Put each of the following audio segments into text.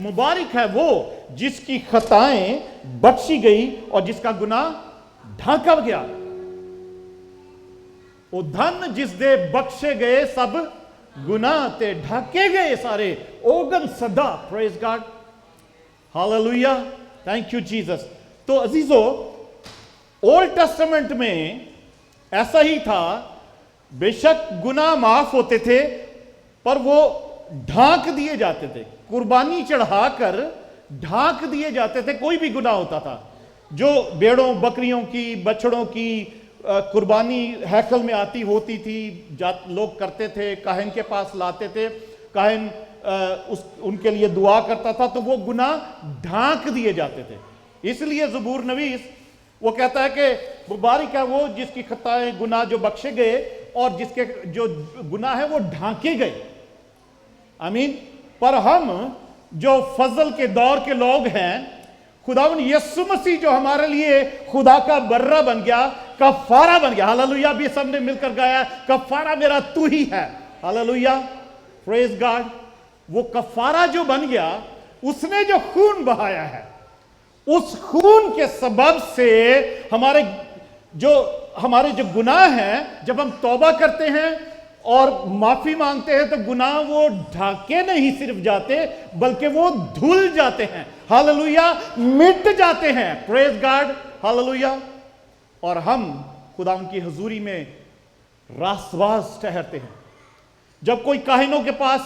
मुबारक है वो जिसकी खताएं बख्शी गई और जिसका गुनाह ढांका गया। ਉਹ ਧਨ ਜਿਸ ਦੇ ਬਖਸ਼ੇ ਗਏ ਸਭ ਗੁਨਾਹ ਤੇ ਢਾਕੇ ਗਏ सारे ओगन सदा। Praise God, hallelujah, thank you Jesus. तो अजीजों, ओल्ड टेस्टामेंट में ऐसा ही था, बेशक गुनाह माफ होते थे पर वो ढांक दिए जाते थे, कुर्बानी चढ़ाकर ढांक दिए जाते थे। कोई भी गुनाह होता था, जो भेड़ों बकरियों की बछड़ों की कुर्बानी हैकल में आती होती थी, लोग करते थे, काहिन के पास लाते थे, काहिन उनके लिए दुआ करता था, तो वो गुनाह ढांक दिए जाते थे। इसलिए ज़बूर नवीस वो कहता है कि मुबारक है वो जिसकी खताएं गुनाह जो बख्शे गए और जिसके जो गुनाह है वो ढांके गए। आमीन। पर हम जो फजल के दौर के लोग हैं, खुदावन यीशु मसीह जो हमारे लिए खुदा का बर्रा बन गया, कफारा बन गया। हालेलुया, भी सबने मिलकर गाया, कफारा मेरा तू ही है। Hallelujah, praise God. वो कफारा जो बन गया, उसने जो खून बहाया है, उस खून के सबब से हमारे जो गुनाह हैं, जब हम तौबा करते हैं और माफी मांगते हैं, तो गुनाह वो ढाके नहीं सिर्फ जाते, बल्कि वो धुल जाते हैं। हालेलुया, मिट जाते हैं। Praise God, hallelujah. और हम खुदा की हजूरी में रासबाज ठहरते हैं। जब कोई काहिनों के पास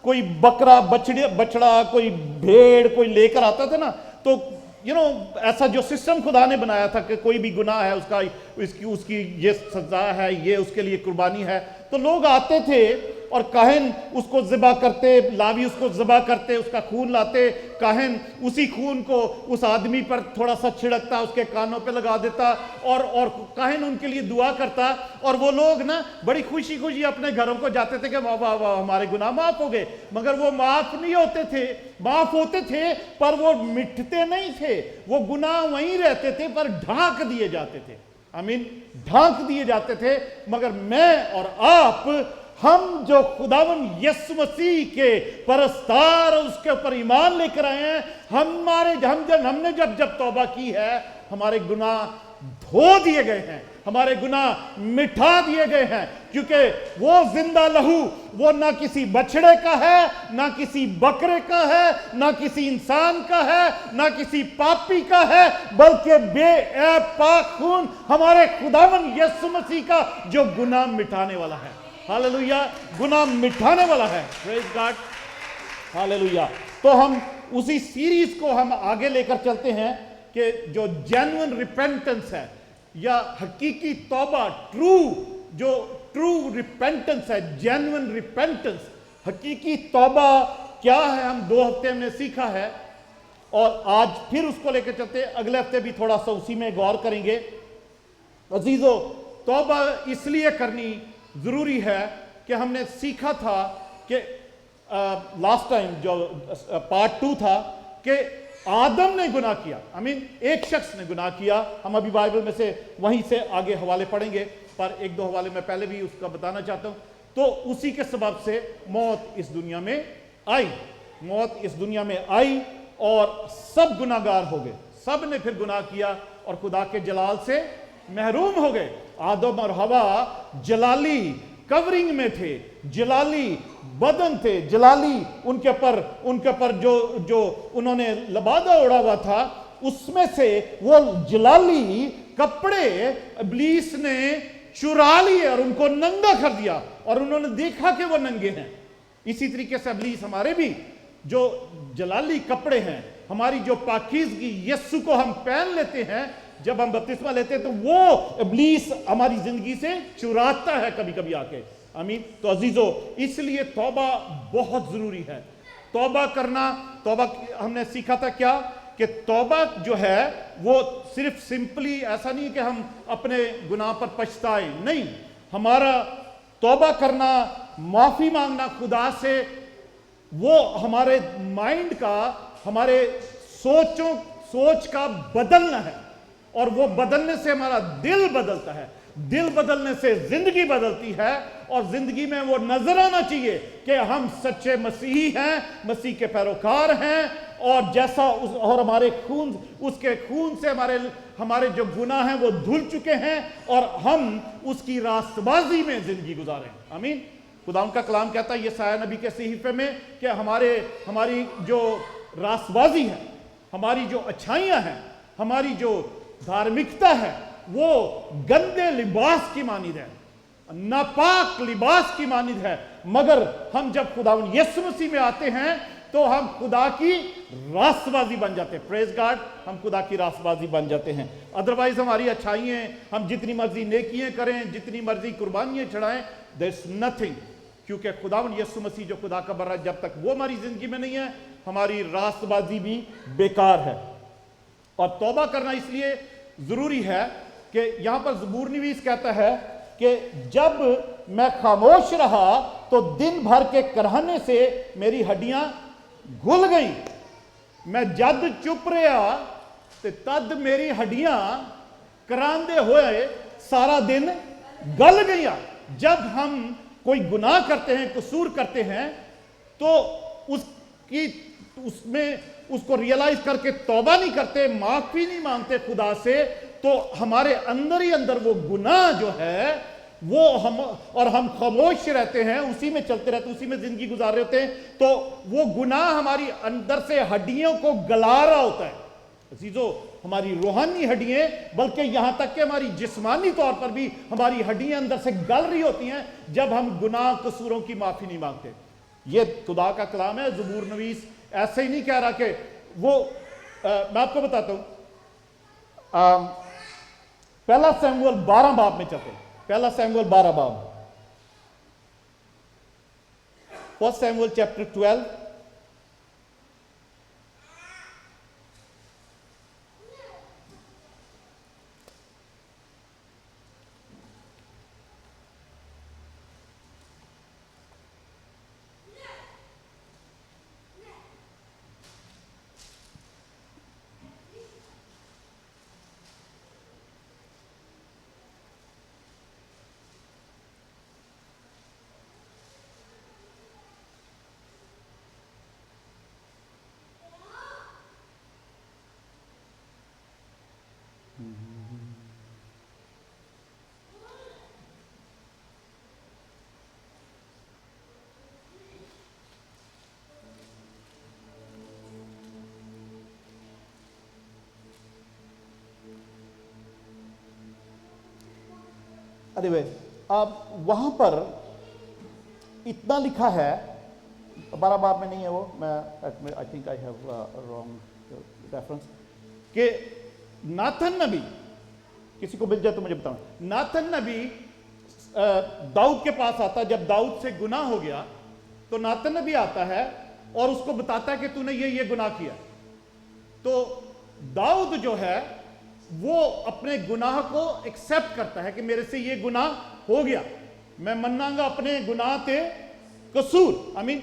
कोई बकरा बछड़ा कोई भेड़ कोई लेकर आता था ना, तो ऐसा जो सिस्टम खुदा ने बनाया था कि कोई भी गुनाह है उसका उसकी ये सजा है, ये उसके लिए कुर्बानी है, तो लोग आते थे और काहिन उसको ज़िबा करते, लावी उसको ज़िबा करते, उसका खून लाते, काहिन उसी खून को उस आदमी पर थोड़ा सा छिड़कता, उसके कानों पे लगा देता और काहिन उनके लिए दुआ करता। और वो लोग ना बड़ी खुशी खुशी अपने घरों को जाते थे कि वाह वाह वाह हमारे गुनाह माफ हो गए। मगर वो माफ नहीं होते थे, माफ होते थे पर वो मिटते नहीं थे, वो गुनाह वहीं रहते थे पर ढांक दिए जाते थे। आमीन, ढांक दिए जाते थे। मगर मैं और आप, हम जो खुदावन यीशु मसीह के परस्तार उसके ऊपर ईमान लेकर आए हैं, हमने जब तौबा की है, हमारे गुनाह धो दिए गए हैं, हमारे गुनाह मिटा दिए गए हैं। क्योंकि वो जिंदा लहू वो ना किसी बछड़े का है, ना किसी बकरे का है, ना किसी इंसान का है, ना किसी पापी का है, बल्कि बेऐब पाक खून हमारे खुदावन यीशु मसीह का जो गुनाह मिटाने वाला है। हालेलुया, गुनाह मिटाने वाला है। Praise God, hallelujah. तो हम उसी सीरीज को हम आगे लेकर चलते हैं कि जो जेन्युइन रिपेंटेंस है या हकीकी तौबा, ट्रू रिपेंटेंस है, जेन्युइन रिपेंटेंस, हकीकी तौबा क्या है, हम 2 हफ्ते में सीखा है और आज फिर उसको लेकर चलते हैं। अगले हफ्ते भी थोड़ा सा उसी में गौर करेंगे। अजीजों, तौबा इसलिए करनी जरूरी है कि हमने सीखा था कि लास्ट टाइम जो पार्ट 2 था कि आदम ने गुनाह किया। एक शख्स ने गुनाह किया। हम अभी बाइबल में से वहीं से आगे हवाले पढ़ेंगे, पर 1-2 हवाले मैं पहले भी उसका बताना चाहता हूं। तो उसी के सबब से मौत इस दुनिया में आई, मौत इस दुनिया में आई और सब गुनाहगार हो गए। सब ने फिर गुनाह किया और खुदा के जलाल से महरूम हो गए। आदम और हवा जलाली कवरिंग में थे, जलाली बदन थे, जलाली उनके पर जो उन्होंने लबादा ओढ़ा हुआ था, उसमें से वो जलाली कपड़े इब्लीस ने चुरा लिए और उनको नंगा कर दिया और उन्होंने देखा कि वो नंगे हैं। इसी तरीके से इब्लीस हमारे भी जो जलाली कपड़े हैं, हमारी जो पाकीज़गी यीशु को हम पहन लेते हैं, जब हम बपतिस्मा लेते हैं, तो वो इब्लीस हमारी जिंदगी से चुराता है कभी कभी आके। आमीन। तो अजीजों, इसलिए तौबा बहुत जरूरी है। तौबा करना, तौबा हमने सीखा था क्या कि तौबा जो है वो सिर्फ सिंपली ऐसा नहीं कि हम अपने गुनाह पर पछताए, नहीं। हमारा तौबा करना, माफी मांगना खुदा से, वो हमारे माइंड का, हमारे सोच का बदलना है और वो बदलने से हमारा दिल बदलता है दिल बदलने से जिंदगी बदलती है, और जिंदगी में वो नजर आना चाहिए कि हम सच्चे मसीही हैं, मसीह के पैरोकार हैं, और जैसा और हमारे खून, उसके खून से हमारे जो गुनाह हैं वो धुल चुके हैं, और हम उसकी रास्तबाजी में जिंदगी गुजारें। आमीन। खुदा का कलाम कहता है यशायाह नबी के सहीफे में कि हमारी जो रास्तबाजी है, हमारी जो अच्छाइयां हैं, हमारी जो धार्मिकता है, वो गंदे लिबास की मानिद है, नापाक लिबास की मानिद है। मगर हम जब खुदावंद यीशु मसीह में आते हैं तो हम खुदा की रास्तबाजी बन जाते हैं। प्रेज गॉड, हम खुदा की रास्तबाजी बन जाते हैं। अदरवाइज हमारी अच्छाइयां, हम जितनी मर्जी नेकियां करें, जितनी मर्जी कुर्बानियां चढ़ाएं, देयर इज नथिंग, क्योंकि खुदावंद यीशु मसीह जो खुदा का बर्रा है, जब तक वो हमारी जिंदगी में नहीं है, हमारी रास्तबाजी भी बेकार है। और तौबा करना इसलिए जरूरी है कि यहां पर ज़बूर नवीस कहता है कि जब मैं खामोश रहा तो दिन भर के करहने से मेरी हड्डियां घुल गई, मैं जद चुप रहा तो तद मेरी हड्डियां करांदे हुए सारा दिन गल गई। जब हम कोई गुनाह करते हैं, कसूर करते हैं, तो उसको रियलाइज करके तौबा नहीं करते, माफी नहीं मांगते खुदा से, तो हमारे अंदर ही अंदर वो गुनाह जो है वो हम खामोश रहते हैं, उसी में चलते रहते, उसी में जिंदगी गुजार रहे होते हैं, तो वो गुनाह हमारी अंदर से हड्डियों को गला रहा होता है। अजीजों, हमारी रूहानी हड्डियां, बल्कि यहां तक कि हमारी जिस्मानी तौर पर भी हमारी हड्डियां अंदर से गल रही होती हैं जब हम गुनाह कसूरों की माफी नहीं मांगते। ये खुदा का कलाम है। ज़बूर नवीस ऐसे ही नहीं कह रहा कि वो मैं आपको बताता हूं, पहला शमूएल 12 बाब में चलते हैं। पहला शमूएल 12 बाब, फर्स्ट शमूएल चैप्टर 12, anyway, अब वहां पर इतना लिखा है, 12 बाब में नहीं है वो, मैं I think I have wrong reference, कि नाथन नबी, किसी को मिल जाए तो मुझे बताओ, नाथन नबी दाऊद के पास आता है। जब दाऊद से गुनाह हो गया तो नाथन नबी आता है और उसको बताता है कि तूने ये गुनाह किया। तो दाऊद जो है वो अपने गुनाह को एक्सेप्ट करता है कि मेरे से ये गुनाह हो गया, मैं मन्नांगा अपने गुनाह ते कसूर। आमीन।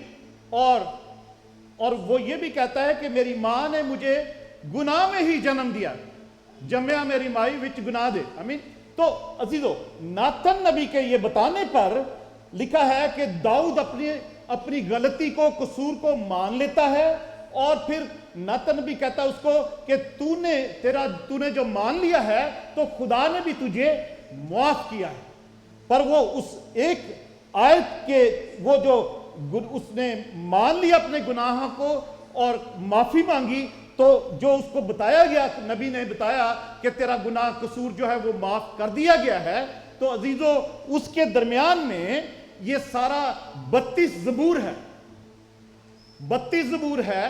और वो ये भी कहता है कि मेरी मां ने मुझे गुनाह में ही जन्म दिया, जमया मेरी माई विच गुनाह दे। आमीन। तो अजीजों, नाथन नबी के ये बताने पर लिखा है कि दाऊद अपनी गलती को, कसूर को मान लेता है, और फिर नाथन नबी कहता है उसको कि तूने जो मान लिया है तो खुदा ने भी तुझे माफ किया है। पर वो उस एक आयत के वो जो उसने मान लिया अपने गुनाह को और माफी मांगी, तो जो उसको बताया गया, नबी ने बताया कि तेरा गुनाह कसूर जो है वो माफ कर दिया गया है। तो अजीजों, उसके दरमियान में ये सारा 32 ज़बूर है, 32 ज़बूर है,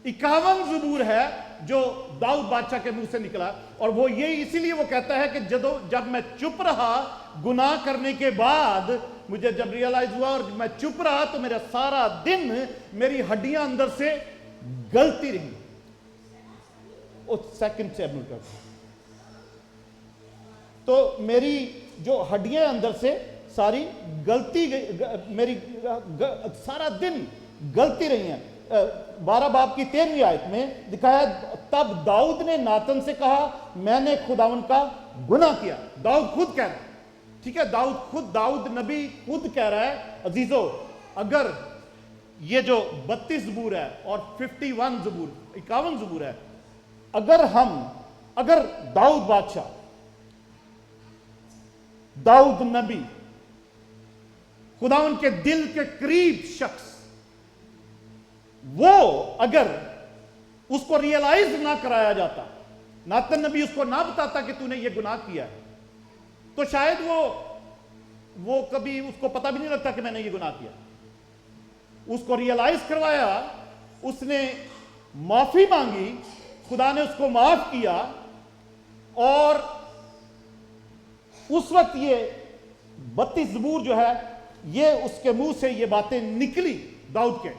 51 ज़बूर है जो दाऊद बादशाह के मुंह से निकला। और वो ये इसीलिए वो कहता है कि जब मैं चुप रहा गुनाह करने के बाद, मुझे जब रियलाइज हुआ और मैं चुप रहा, तो मेरा सारा दिन मेरी हड्डियां अंदर से गलती रही। सेकंड से तो मेरी जो हड्डियां अंदर से सारी गलती मेरी सारा दिन गलती रही हैं। 12 बाब की 13वीं आयत में दिखाया, तब दाऊद ने नातन से कहा, मैंने खुदावन का गुनाह किया। दाऊद खुद कह रहा है, ठीक है, दाऊद नबी खुद कह रहा है अजीजों, अगर ये जो 32 ज़बूर है और 51 ज़बूर 51 ज़बूर है, अगर दाऊद बादशाह, दाऊद नबी, खुदावन के दिल के करीब शख्स, वो अगर उसको रियलाइज ना कराया जाता, नातन नबी उसको ना बताता कि तूने ये गुनाह किया है, तो शायद वो कभी उसको पता भी नहीं लगता कि मैंने ये गुनाह किया। उसको रियलाइज करवाया, उसने माफी मांगी, खुदा ने उसको माफ किया, और उस वक्त ये 32 ज़बूर जो है, ये उसके मुंह से ये बातें निकली दाऊद के।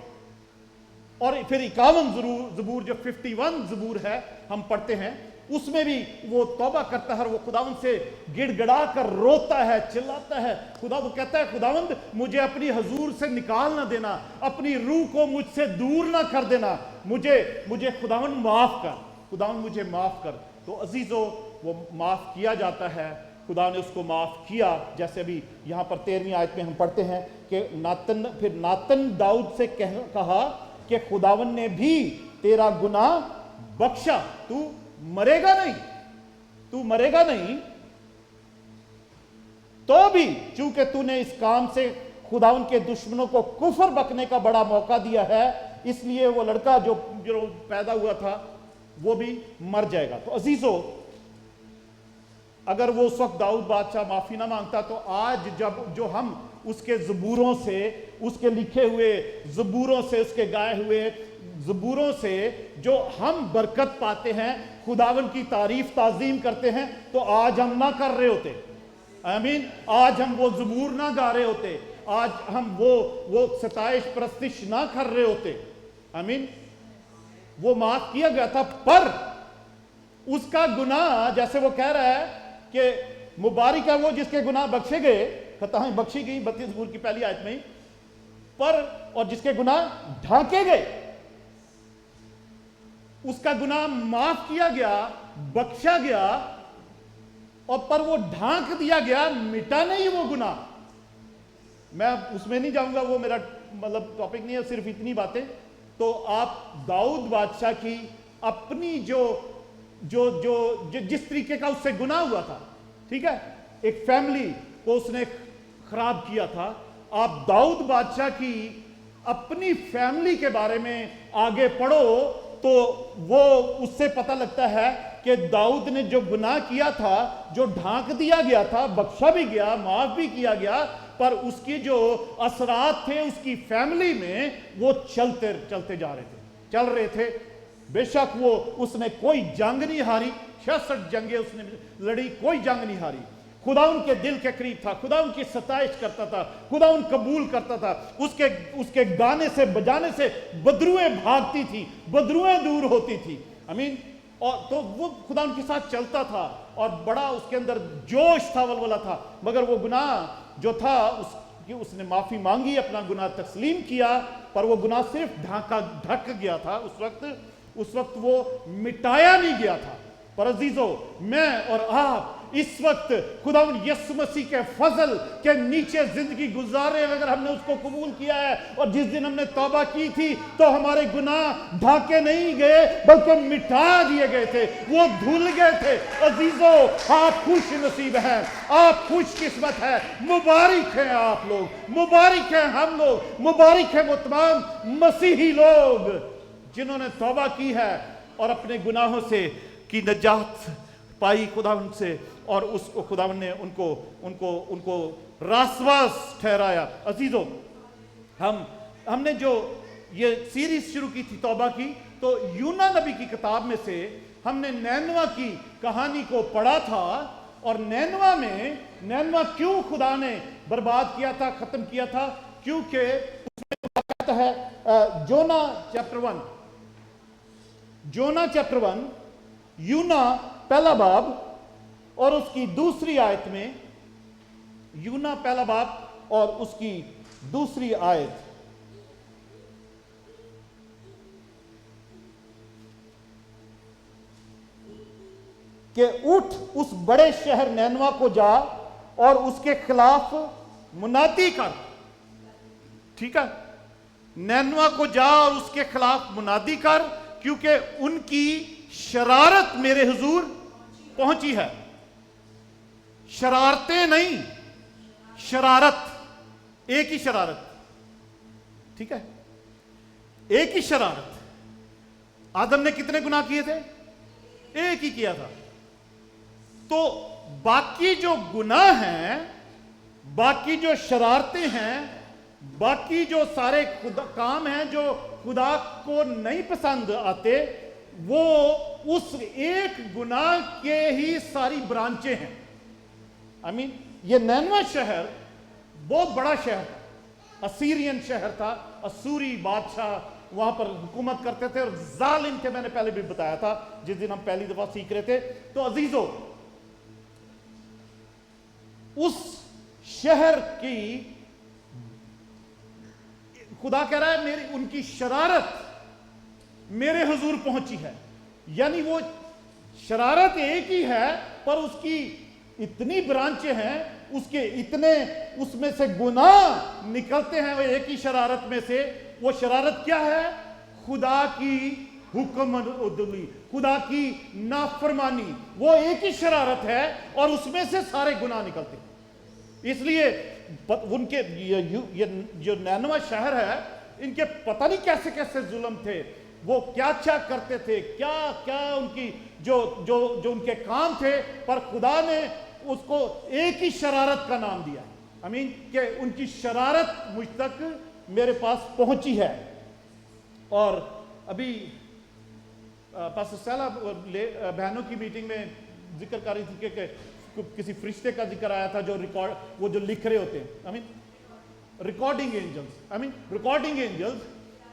और फिर 51 ज़बूर जो 51 ज़बूर है हम पढ़ते हैं, उसमें भी वो तौबा करता है, वो खुदावंद से गिड़गिड़ा कर रोता है, चिल्लाता है। खुदा वो कहता है, खुदावंद मुझे अपनी हजूर से निकाल ना देना, अपनी रूह को मुझसे दूर ना कर देना, मुझे खुदावंद माफ कर, खुदावंद मुझे माफ कर। तो अजीजों, वो माफ किया जाता है, खुदा ने उसको माफ किया। जैसे अभी यहाँ पर 13वीं आयत में हम पढ़ते हैं कि नातन दाऊद से कहा कि खुदावन ने भी तेरा गुनाह बख्शा, तू मरेगा नहीं, तो भी चूंकि तूने इस काम से खुदावन के दुश्मनों को कुफर बकने का बड़ा मौका दिया है, इसलिए वो लड़का जो पैदा हुआ था वो भी मर जाएगा। तो अजीजों, अगर वो उस वक्त दाऊद बादशाह माफी ना मांगता, तो आज जब जो हम उसके ज़बूरों से, उसके लिखे हुए ज़बूरों से, उसके गाए हुए ज़बूरों से जो हम बरकत पाते हैं, खुदावन की तारीफ ताजीम करते हैं, तो आज हम ना कर रहे होते। आमीन। आज हम वो ज़बूर ना गा रहे होते, आज हम वो सताइश प्रस्तिश ना कर रहे होते। आमीन। वो माफ किया गया था, पर उसका गुनाह, जैसे वो कह रहा है कि मुबारक है वो जिसके गुनाह बख्शे गए, खताएं बख्शी गई 32 ज़बूर की पहली आयत में, और जिसके गुनाह ढांके गए, उसका गुनाह माफ किया गया, बख्शा गया, और पर वो ढांक दिया गया, मिटा नहीं वो गुनाह। मैं उसमें नहीं जाऊंगा, वो मेरा मतलब टॉपिक नहीं है, सिर्फ इतनी बातें। तो आप दाऊद बादशाह की अपनी जिस तरीके का उससे गुनाह हुआ था, ठीक है, एक फैमिली को उसने खराब किया था, आप दाऊद बादशाह की अपनी फैमिली के बारे में आगे पढ़ो तो वो उससे पता लगता है कि दाऊद ने जो गुनाह किया था, जो ढांक दिया गया था, बख्शा भी गया, माफ भी किया गया, पर उसकी जो असरात थे उसकी फैमिली में, वो चलते जा रहे थे, चल रहे थे। बेशक उसने कोई जंग नहीं हारी, 66 जंगें उसने लड़ी, कोई जंग नहीं हारी। खुदा उनके दिल के करीब था, खुदा उनकी सताइश करता था, खुदा उन कबूल करता था। उसके गाने से, बजाने से बदरुएं भागती थी, बदरुएं दूर होती थी। आमीन। और तो वो खुदा उनके साथ चलता था, और बड़ा उसके अंदर जोश था, वलवला था। मगर वो गुनाह जो था, उसने माफी मांगी, अपना गुनाह तस्लीम किया, पर वो गुनाह सिर्फ ढक गया था। उस वक्त वो मिटाया नहीं गया था। पर अजीजों, मैं और आप इस वक्त खुदा यीशु मसीह के फजल के नीचे जिंदगी गुजारे, अगर हमने उसको कबूल किया है, और जिस दिन हमने तौबा की थी, तो हमारे गुनाह ढाके नहीं गए, बल्कि मिटा दिए गए थे, वो धुल गए थे। अजीजों, आप खुश नसीब हैं, आप खुश किस्मत है, मुबारक हैं आप लोग, मुबारक हैं हम लोग, मुबारक है वो तमाम मसीही लोग जिन्होंने तौबा की है और अपने गुनाहों से की नजात पाई खुदावन से, और उसको खुदावन ने उनको रासवास ठहराया। अजीजों, हमने जो ये सीरीज शुरू की थी तौबा की, तो यूना नबी की किताब में से हमने नैनवा की कहानी को पढ़ा था, और नैनवा क्यों खुदा ने बर्बाद किया था, खत्म किया था, क्योंकि उसमें कहता है जोना चैप्टर 1 यूना पहला बाब और उसकी दूसरी आयत में, यूना पहला बाब और उसकी दूसरी आयत, کہ اٹھ اس بڑے شہر نینوا کو جا اور اس کے خلاف منادی کر. ٹھیک ہے, نینوا کو جا اور اس کے خلاف منادی کر, کیونکہ ان کی شرارت میرے حضور پہنچی ہے. شرارتیں نہیں, شرارت, ایک ہی شرارت. ٹھیک ہے, ایک ہی شرارت. آدم نے کتنے گناہ کیے تھے؟ ایک ہی کیا تھا. تو باقی جو گناہ ہیں, باقی جو شرارتیں ہیں, باقی جو سارے کام ہیں جو خدا کو نہیں پسند آتے, وہ اس ایک گناہ کے ہی ساری برانچیں ہیں. یہ نینوا شہر بہت بڑا شہر تھا, اسیرین شہر تھا. اسوری بادشاہ وہاں پر حکومت کرتے تھے, اور ظالم تھے. میں نے پہلے بھی بتایا تھا جس دن ہم پہلی دفعہ سیکھ رہے تھے. تو عزیزو, اس شہر کی خدا کہہ رہا ہے میری ان کی شرارت میرے حضور پہنچی ہے. یعنی وہ شرارت ایک ہی ہے, پر اس کی اتنی برانچیں ہیں, اس کے اتنے اس میں سے گناہ نکلتے ہیں وہ ایک ہی شرارت میں سے. وہ شرارت کیا ہے؟ خدا کی حکم عدلی, خدا کی نافرمانی. وہ ایک ہی شرارت ہے اور اس میں سے سارے گناہ نکلتے ہیں. اس لیے ان کے جو نینوا شہر ہے, ان کے پتہ نہیں کیسے کیسے ظلم تھے, وہ کیا کرتے تھے, کیا ان کی جو ان کے کام تھے, پر خدا نے اس کو ایک ہی شرارت کا نام دیا. کہ ان کی شرارت مجھ تک میرے پاس پہنچی ہے. اور ابھی پاسٹر سیلا بہنوں کی میٹنگ میں ذکر کر رہی تھی کہ کسی فرشتے کا ذکر آیا تھا جو وہ جو لکھ رہے ہوتے ہیں, ریکارڈنگ اینجلز.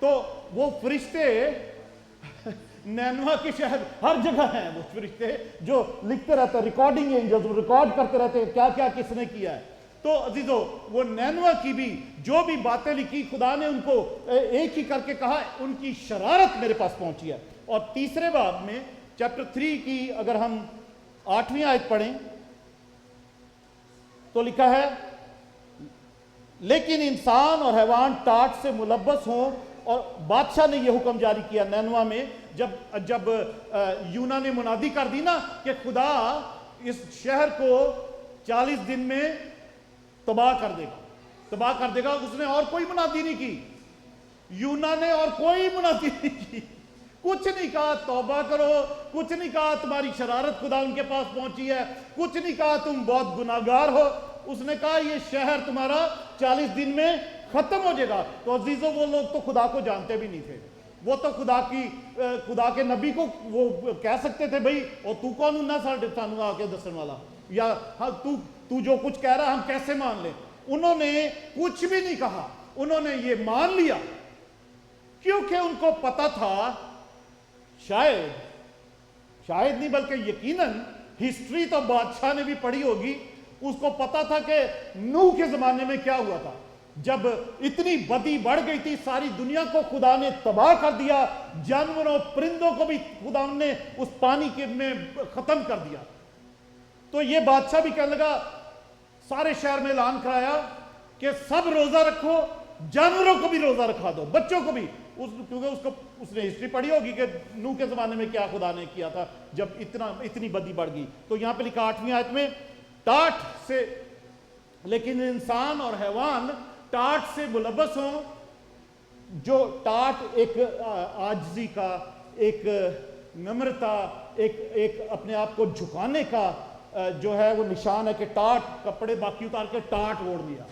تو وہ فرشتے نینوا کے شہر ہر جگہ ہیں, وہ فرشتے جو لکھتے رہتے ہیں, ریکارڈنگ اینجلز, وہ ریکارڈ کرتے رہتے ہیں کیا کیا کس نے کیا ہے. تو عزیزو, وہ نینوا کی بھی جو بھی باتیں لکھی, خدا نے ان کو ایک ہی کر کے کہا ان کی شرارت میرے پاس پہنچی ہے. اور تیسرے باب میں چیپٹر 3 کی اگر ہم 8ویں آیت پڑھیں تو لکھا ہے, لیکن انسان اور حیوان ٹاٹ سے ملبس ہوں. اور بادشاہ نے یہ حکم جاری کیا نینوا میں, جب یونا نے منادی کر دی نا کہ خدا اس شہر کو 40 دن میں تباہ کر دے گا, اس نے اور کوئی منادی نہیں کی. یونا نے اور کوئی منادی نہیں کی, کچھ نہیں کہا توبہ کرو, کچھ نہیں کہا تمہاری شرارت خدا ان کے پاس پہنچی ہے, کچھ نہیں کہا تم بہت گناہگار ہو. اس نے کہا یہ شہر تمہارا 40 دن میں ختم ہو جائے گا. تو عزیزوں, وہ لوگ تو خدا کو جانتے بھی نہیں تھے. وہ تو خدا کے نبی کو وہ کہہ سکتے تھے بھئی اور تو کون ہوں نا سانو آ کے دسن والا, یا تو جو کچھ کہہ رہا ہم کیسے مان لیں. انہوں نے کچھ بھی نہیں کہا, انہوں نے یہ مان لیا کیونکہ ان کو پتا تھا, شاید نہیں بلکہ یقیناً ہسٹری تو بادشاہ نے بھی پڑھی ہوگی, اس کو پتا تھا کہ نوح کے زمانے میں کیا ہوا تھا. جب اتنی بدی بڑھ گئی تھی, ساری دنیا کو خدا نے تباہ کر دیا, جانوروں پرندوں کو بھی خدا نے اس پانی کے میں ختم کر دیا. تو یہ بادشاہ بھی کہنے لگا, سارے شہر میں اعلان کرایا کہ سب روزہ رکھو, جانوروں کو بھی روزہ رکھا دو, بچوں کو بھی. کیونکہ اس نے ہسٹری پڑھی ہوگی کہ نوح کے زمانے میں کیا خدا نے کیا تھا جب اتنی بدی بڑھ گئی. تو یہاں پہ لکھا 8ویں آیت میں, ٹاٹ سے, لیکن انسان اور حیوان ٹاٹ سے ملبس ہوں. جو ٹاٹ ایک عاجزی کا, ایک نمرتا, ایک اپنے آپ کو جھکانے کا جو ہے وہ نشان ہے کہ ٹاٹ کپڑے باقی اتار کے ٹاٹ اوڑھ لیا,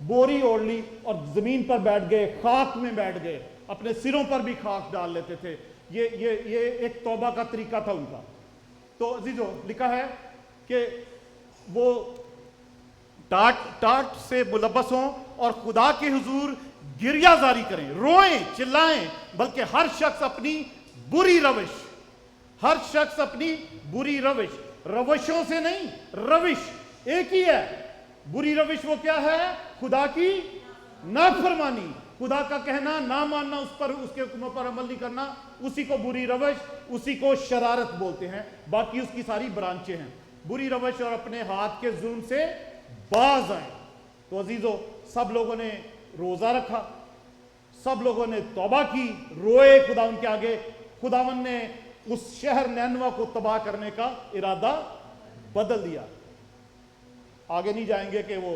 بوری اوڑھ لی اور زمین پر بیٹھ گئے, خاک میں بیٹھ گئے, اپنے سروں پر بھی خاک ڈال لیتے تھے. یہ ایک توبہ کا طریقہ تھا ان کا. تو عزیزو, لکھا ہے کہ وہ ٹاٹ سے ملبس ہوں اور خدا کے حضور گریہ زاری کریں, روئیں, چلائیں, بلکہ ہر شخص اپنی بری روش, روشوں سے نہیں, روش ایک ہی ہے. بری روش وہ کیا ہے؟ خدا کی نافرمانی, खुदा का कहना ना मानना, उस पर उसके हुक्मों पर अमल नहीं करना, उसी को बुरी रवश, उसी को शरारत बोलते हैं। बाकी उसकी सारी ब्रांचें हैं। बुरी रवश और अपने हाथ के जुल्म से बाज आए। तो अजीजों, सब लोगों ने रोजा रखा, सब लोगों ने तौबा की, रोए खुदावन के आगे। खुदावन ने उस शहर नैनवा को तबाह करने का इरादा बदल दिया। आगे नहीं जाएंगे कि वो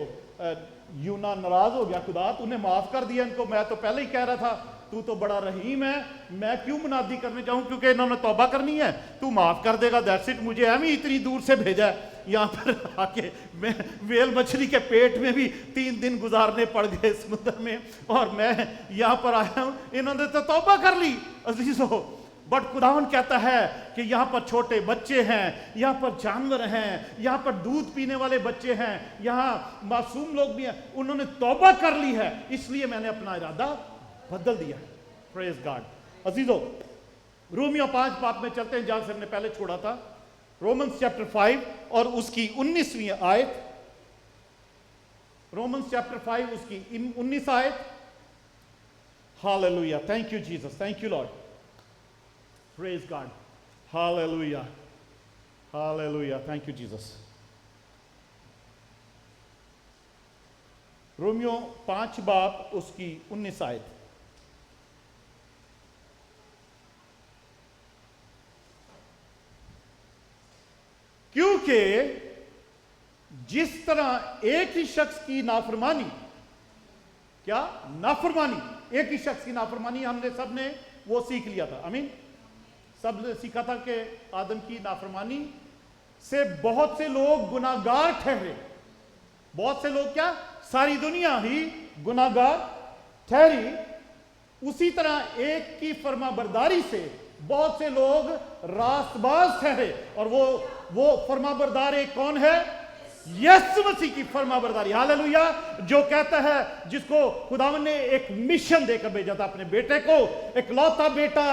यूना नाराज हो गया, खुदा तूने माफ कर दिया इनको, मैं तो पहले ही कह रहा था तू तो बड़ा रहीम है, मैं क्यों मुनादी करने जाऊं, क्योंकि इन्होंने तौबा करनी है, तू माफ कर देगा, दैट्स इट। मुझे एम ही इतनी दूर से भेजा है यहाँ पर आके, मैं वेल मछली के पेट में भी 3 दिन गुजारने पड़ गए समुद्र में, और मैं यहाँ पर आया हूँ, इन्होंने तो तौबा कर ली। अजीजों, बट खुदावन कहता है कि यहाँ पर छोटे बच्चे हैं, यहाँ पर जानवर हैं, यहाँ पर दूध पीने वाले बच्चे हैं, यहाँ मासूम लोग भी हैं, उन्होंने तौबा कर ली है, इसलिए मैंने अपना इरादा बदल दिया है। Praise God. अजीजों, रोमियो 5 बाब में चलते हैं जहां से हमने पहले छोड़ा था। रोमन्स चैप्टर 5 और उसकी 19वीं आयत। रोमन्स चैप्टर 5 उसकी 19 आयत। Hallelujah, thank you Jesus, thank you Lord, praise God, hallelujah, hallelujah, thank you Jesus। Romeo 5 बाब उसकी 19 आयत। क्योंकि जिस तरह एक ही शख्स की नाफरमानी, क्या नाफरमानी, एक ही शख्स की नाफरमानी हमने सब ने वो सीख लिया था, आमीन, सब ने सीखा था कि आदम की नाफरमानी से बहुत से लोग गुनाहगार ठहरे। बहुत से लोग क्या, सारी दुनिया ही गुनाहगार ठहरी। उसी तरह एक की फरमाबरदारी से बहुत से लोग रास्तबाज ठहरे, और वो फरमाबरदार एक कौन है? यीशु मसीह की फरमाबरदारी। हालेलुया। जो कहता है, जिसको खुदावन ने एक मिशन देकर भेजा था, अपने बेटे को इकलौता बेटा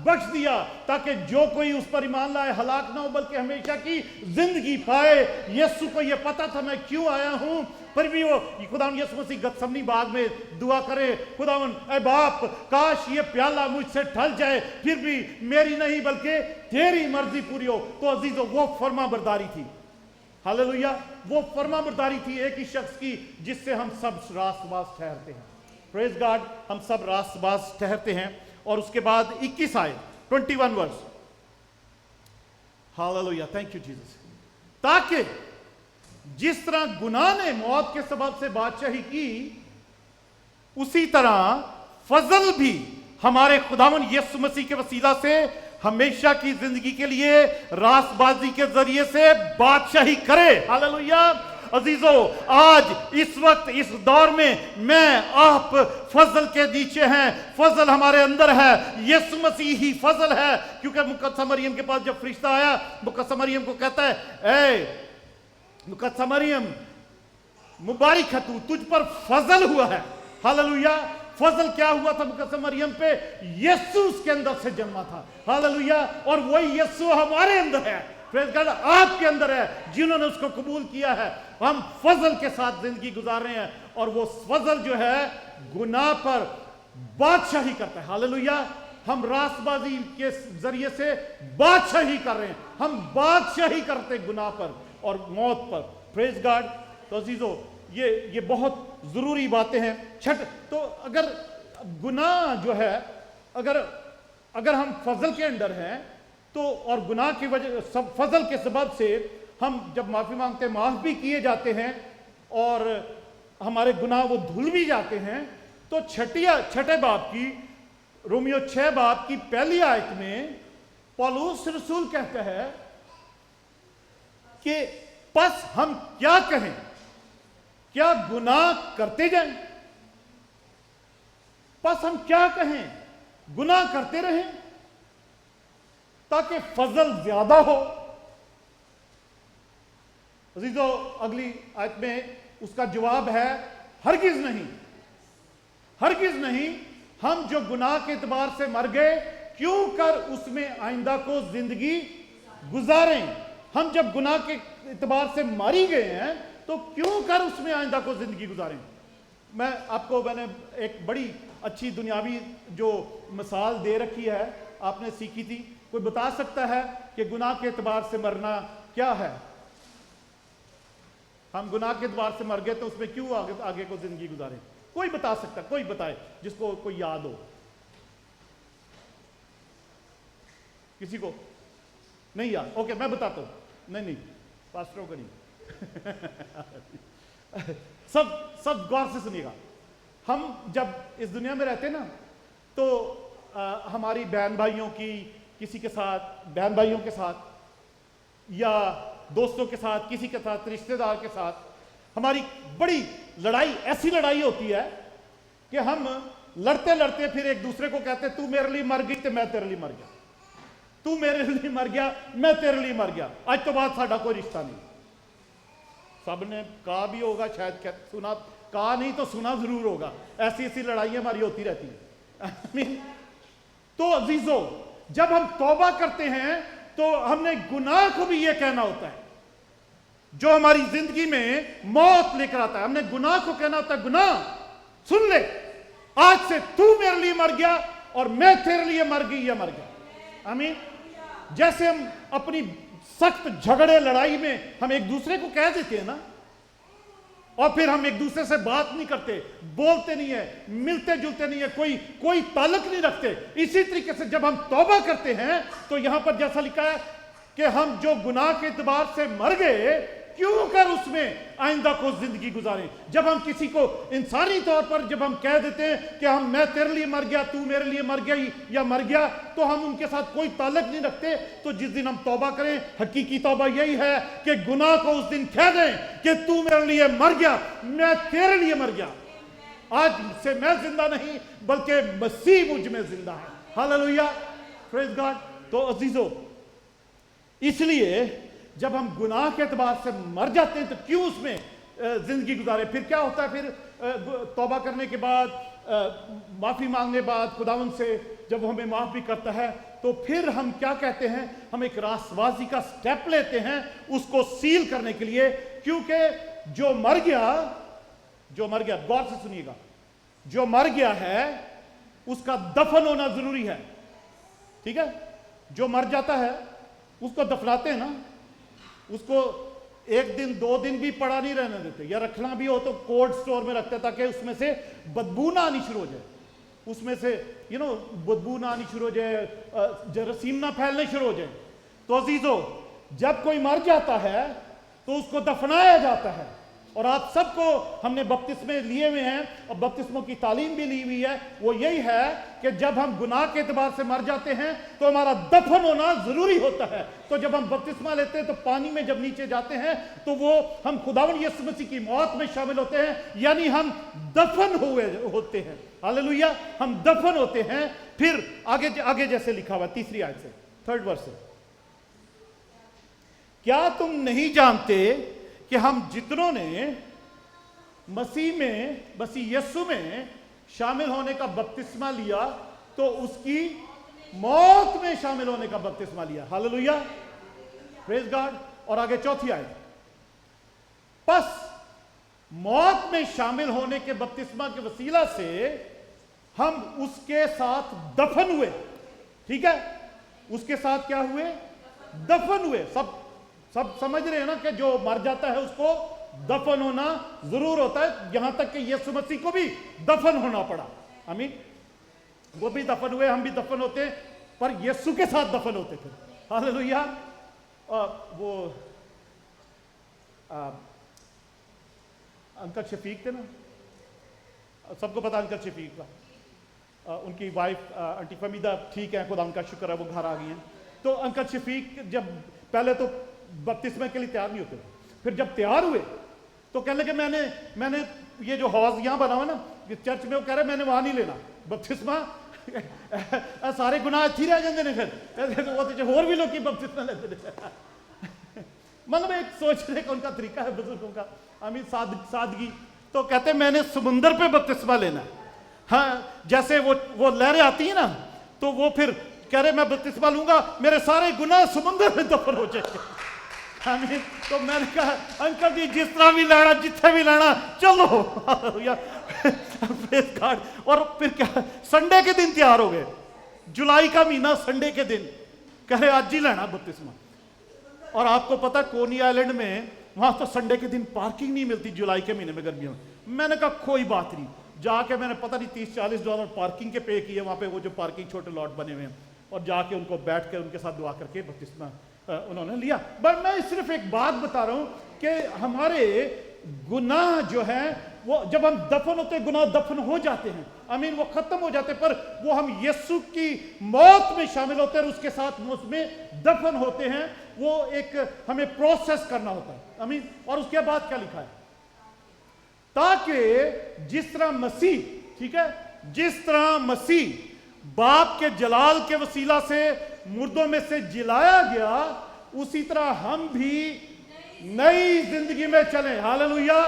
बख्श दिया, ताकि जो कोई उस पर ईमान लाए हलाक ना हो बल्कि हमेशा की जिंदगी पाए। यीशु को यह पता था मैं क्यों आया हूं, पर भी वो खुदावन यीशु मसीह गतसमनी बाग में दुआ करे, खुदावन ऐ बाप, काश ये प्याला मुझसे ढल जाए, फिर भी मेरी नहीं बल्कि तेरी मर्जी पूरी हो। तो अजीजों, वो फरमाबरदारी थी। हालेलुया, वो फरमाबरदारी थी एक ही शख्स की, जिससे हम सब रास्तबाज ठहरते हैं। प्रेज गॉड, हम सब रास्तबाज ठहरते हैं। और उसके बाद 21 आयत, 21 verse. Hallelujah, thank you Jesus. ताकि जिस तरह गुनाह ने मौत के सबब से बादशाही की, उसी तरह फजल भी हमारे खुदावन यीशु मसीह के वसीला से हमेशा की जिंदगी के लिए रास्तबाजी के जरिए से बादशाही करे। हालेलुया। अजीजों, आज इस वक्त इस दौर में मैं आप फजल के नीचे हैं, फजल हमारे अंदर है, यीशु मसीह ही फजल है। क्योंकि मुकद्दसा मरियम के पास जब फरिश्ता आया, मुकद्दसा मरियम को कहता है, ए मुकद्दसा मरियम, मुबारक है तू, तुझ पर फजल हुआ है। हालेलुया। फजल क्या हुआ था मुकद्दसा मरियम पे? यीशु उसके अंदर से जन्मा था। हालेलुया। और वही यीशु हमारे अंदर है, प्रेज़ गॉड, आपके अंदर है, जिन्होंने उसको कबूल किया है। हम फजल के साथ जिंदगी गुजार रहे हैं, और वो फजल जो है गुनाह पर बादशाही करता है। हालेलुया। हम रास्तबाजी के जरिए से बादशाही कर रहे हैं, हम बादशाही करते गुनाह पर और मौत पर। Praise God. तो अजीजों, ये बहुत जरूरी बातें हैं। छठ, तो अगर गुनाह जो है, अगर हम फजल के अंदर हैं, तो और गुनाह की वजह सब फजल के सबब से हम जब माफी मांगते हैं, माफ भी किए जाते हैं, और हमारे गुनाह वो धुल भी जाते हैं। तो छठे बाब की, रोमियो 6 बाब की पहली आयत में पौलुस रसूल कहता है कि बस हम क्या कहें, क्या गुनाह करते जाएं? बस हम क्या कहें, गुनाह करते रहें ताकि फजल ज्यादा हो। अजीजों, अगली आयत में उसका जवाब है, हरगिज नहीं, हरगिज नहीं। हम जो गुनाह के एतबार से मर गए, क्यों कर उसमें आइंदा को जिंदगी गुजारें। हम जब गुनाह के एतबार से मारी गए हैं, तो क्यों कर उसमें आइंदा को जिंदगी गुजारें। मैंने एक बड़ी अच्छी दुनियावी जो मिसाल दे रखी है, आपने सीखी थी। कोई बता सकता है कि गुनाह के एतबार से मरना क्या है? हम गुनाह के एतबार से मर गए तो उसमें क्यों आगे को जिंदगी गुजारें? कोई बता सकता, कोई बताए जिसको कोई याद हो। किसी को नहीं याद? ओके, मैं बताता हूं। नहीं, पास्टरों को नहीं। सब गौर से सुनिएगा। हम जब इस दुनिया में रहते ना, तो हमारी बहन भाइयों की किसी के साथ, बहन भाइयों के साथ या दोस्तों के साथ, किसी के साथ, रिश्तेदार के साथ हमारी बड़ी लड़ाई, ऐसी लड़ाई होती है कि हम लड़ते लड़ते फिर एक दूसरे को कहते तू मेरे लिए मर गई तो मैं तेरे लिए मर गया, तू मेरे लिए मर गया मैं तेरे लिए मर गया, आज तो बाद साडा कोई रिश्ता नहीं। सबने कहा भी होगा शायद, सुना, कहा नहीं तो सुना जरूर होगा। ऐसी ऐसी लड़ाइयां हमारी होती रहती है। तो अजीजों, जब हम तौबा करते हैं तो हमने गुनाह को भी यह कहना होता है जो हमारी जिंदगी में मौत लेकर आता है। हमने गुनाह को कहना होता है, गुनाह सुन ले, आज से तू मेरे लिए मर गया और मैं तेरे लिए मर गई या मर गया। आमीन। जैसे हम अपनी सख्त झगड़े लड़ाई में हम एक दूसरे को कह देते हैं ना, और फिर हम एक दूसरे से बात नहीं करते, बोलते नहीं है, मिलते जुलते नहीं है, कोई ताल्लुक नहीं रखते। इसी तरीके से जब हम तौबा करते हैं तो यहां पर जैसा लिखा है कि हम जो गुनाह के एतबार से मर गए, क्यों कर उसमें आइंदा को जिंदगी गुजारें। जब हम किसी को इंसानी तौर पर जब हम कह देते हैं कि हम, मैं तेरे लिए मर गया, तू मेरे लिए मर गई या मर गया, तो हम उनके साथ कोई ताल्लुक नहीं रखते। तो जिस दिन हम तौबा करें, हकीकी तौबा यही है कि गुनाह को उस दिन कह दें कि तू मेरे लिए मर गया, मैं तेरे लिए मर गया, आज से मैं जिंदा नहीं बल्कि मसीह मुझ में जिंदा है। Hallelujah, praise God. तो अजीजों, इसलिए जब हम गुनाह के एतबार से मर जाते हैं तो क्यों उसमें जिंदगी गुजारे। फिर क्या होता है? फिर तौबा करने के बाद, माफी मांगने बाद खुदावंद से जब वो हमें माफ भी करता है, तो फिर हम क्या कहते हैं? हम एक रास्तबाजी का स्टेप लेते हैं उसको सील करने के लिए, क्योंकि जो मर गया, गौर से सुनिएगा, जो मर गया है उसका दफन होना जरूरी है। ठीक है? जो मर जाता है उसको दफनाते हैं ना, उसको एक दिन 2 दिन भी पड़ा नहीं रहने देते, या रखना भी हो तो कोल्ड स्टोर में रखते ताकि उसमें से बदबू ना आनी शुरू हो जाए, उसमें से बदबू ना आनी शुरू हो जाए, जरासीम ना फैलने शुरू हो जाए। तो अजीजों, जब कोई मर जाता है तो उसको दफनाया जाता है। और आप सबको हमने बपतिस्मे लिए हुए हैं और बपतिस्मों की तालीम भी ली हुई है। वो यही है कि जब हम गुनाह के एतबार से मर जाते हैं तो हमारा दफन होना जरूरी होता है। तो जब हम बपतिस्मा लेते हैं तो पानी में जब नीचे जाते हैं तो वो हम खुदावंद यीशु मसीह की मौत में शामिल होते हैं, यानी हम दफन हुए होते हैं। हालेलुया, हम दफन होते हैं। फिर आगे जैसे लिखा हुआ 3री आयत से, 3rd वर्स से, क्या तुम नहीं जानते कि हम जितनों ने मसीह यीशु में शामिल होने का बपतिस्मा लिया तो उसकी मौत में शामिल होने का बपतिस्मा लिया। Hallelujah, praise God. और आगे 4थी आयत, बस मौत में शामिल होने के बपतिस्मा के वसीला से हम उसके साथ दफन हुए। ठीक है? उसके साथ क्या हुए? दफन हुए। सब समझ रहे हैं ना कि जो मर जाता है उसको दफन होना जरूर होता है। यहां तक कि यीशु मसीह को भी दफन होना पड़ा। आमीन। वो भी दफन हुए, हम भी दफन होते, पर यीशु के साथ दफन होते थे। हालेलुया। वो अंकल शफीक थे ना, सबको पता अंकल शफीक का। उनकी वाइफ आंटी फमीदा ठीक है, खुदा उनका शुक्र है, वो घर आ गई हैं। तो अंकल शफीक जब पहले तो बपतिस्मे के लिए तैयार नहीं होते, फिर जब तैयार हुए तो कहने लगे मैंने ये जो हौज यहाँ बना हुआ ना चर्च में, वो कह रहे मैंने वहां नहीं लेना बपतिस्मा, सारे गुनाह अच्छी रह जाते हैं। फिर होर भी लोग की बपतिस्मा लेते हैं। मतलब एक सोचने का उनका तरीका है बुजुर्गों का, आमीन, सादगी। तो कहते मैंने समुंदर पे बपतिस्मा लेना है। हाँ, जैसे वो लहरें आती है ना, तो वो फिर कह रहे मैं बपतिस्मा लूंगा, मेरे सारे गुनाह समुंदर में दफन हो जाएंगे। آمین. تو میں نے کہا انکل جی جس طرح بھی لینا جتنے بھی لینا چلو. پریز گاڈ. اور پھر کیا سنڈے کے دن تیار ہو گئے, جولائی کا مہینہ سنڈے کے دن کہہ رہے آج ہی لینا بپتسمہ. اور آپ کو پتا کونی آئلینڈ میں وہاں تو سنڈے کے دن پارکنگ نہیں ملتی جولائی کے مہینے میں گرمیوں میں. میں نے کہا کوئی بات نہیں, جا کے میں نے پتہ نہیں $30-40 پارکنگ کے پے کیے وہاں پہ, وہ جو پارکنگ چھوٹے لاٹ بنے ہوئے ہیں, اور جا کے ان کو بیٹھ کے ان کے ساتھ دعا کر کے بپتسمہ انہوں نے لیا. بٹ میں صرف ایک بات بتا رہا ہوں کہ ہمارے گناہ جو ہیں وہ جب ہم دفن ہوتے گناہ دفن ہو جاتے ہیں, آمین, وہ ختم ہو جاتے, پر وہ ہم یسوع کی موت میں شامل ہوتے ہیں اور اس کے ساتھ اس میں دفن ہوتے ہیں. وہ ایک ہمیں پروسیس کرنا ہوتا ہے, آمین. اور اس کے بعد کیا لکھا ہے, تاکہ جس طرح مسیح, ٹھیک ہے, جس طرح مسیح باپ کے جلال کے وسیلہ سے مردوں میں سے جلایا گیا, اسی طرح ہم بھی نئی زندگی میں چلیں. ہاللویا.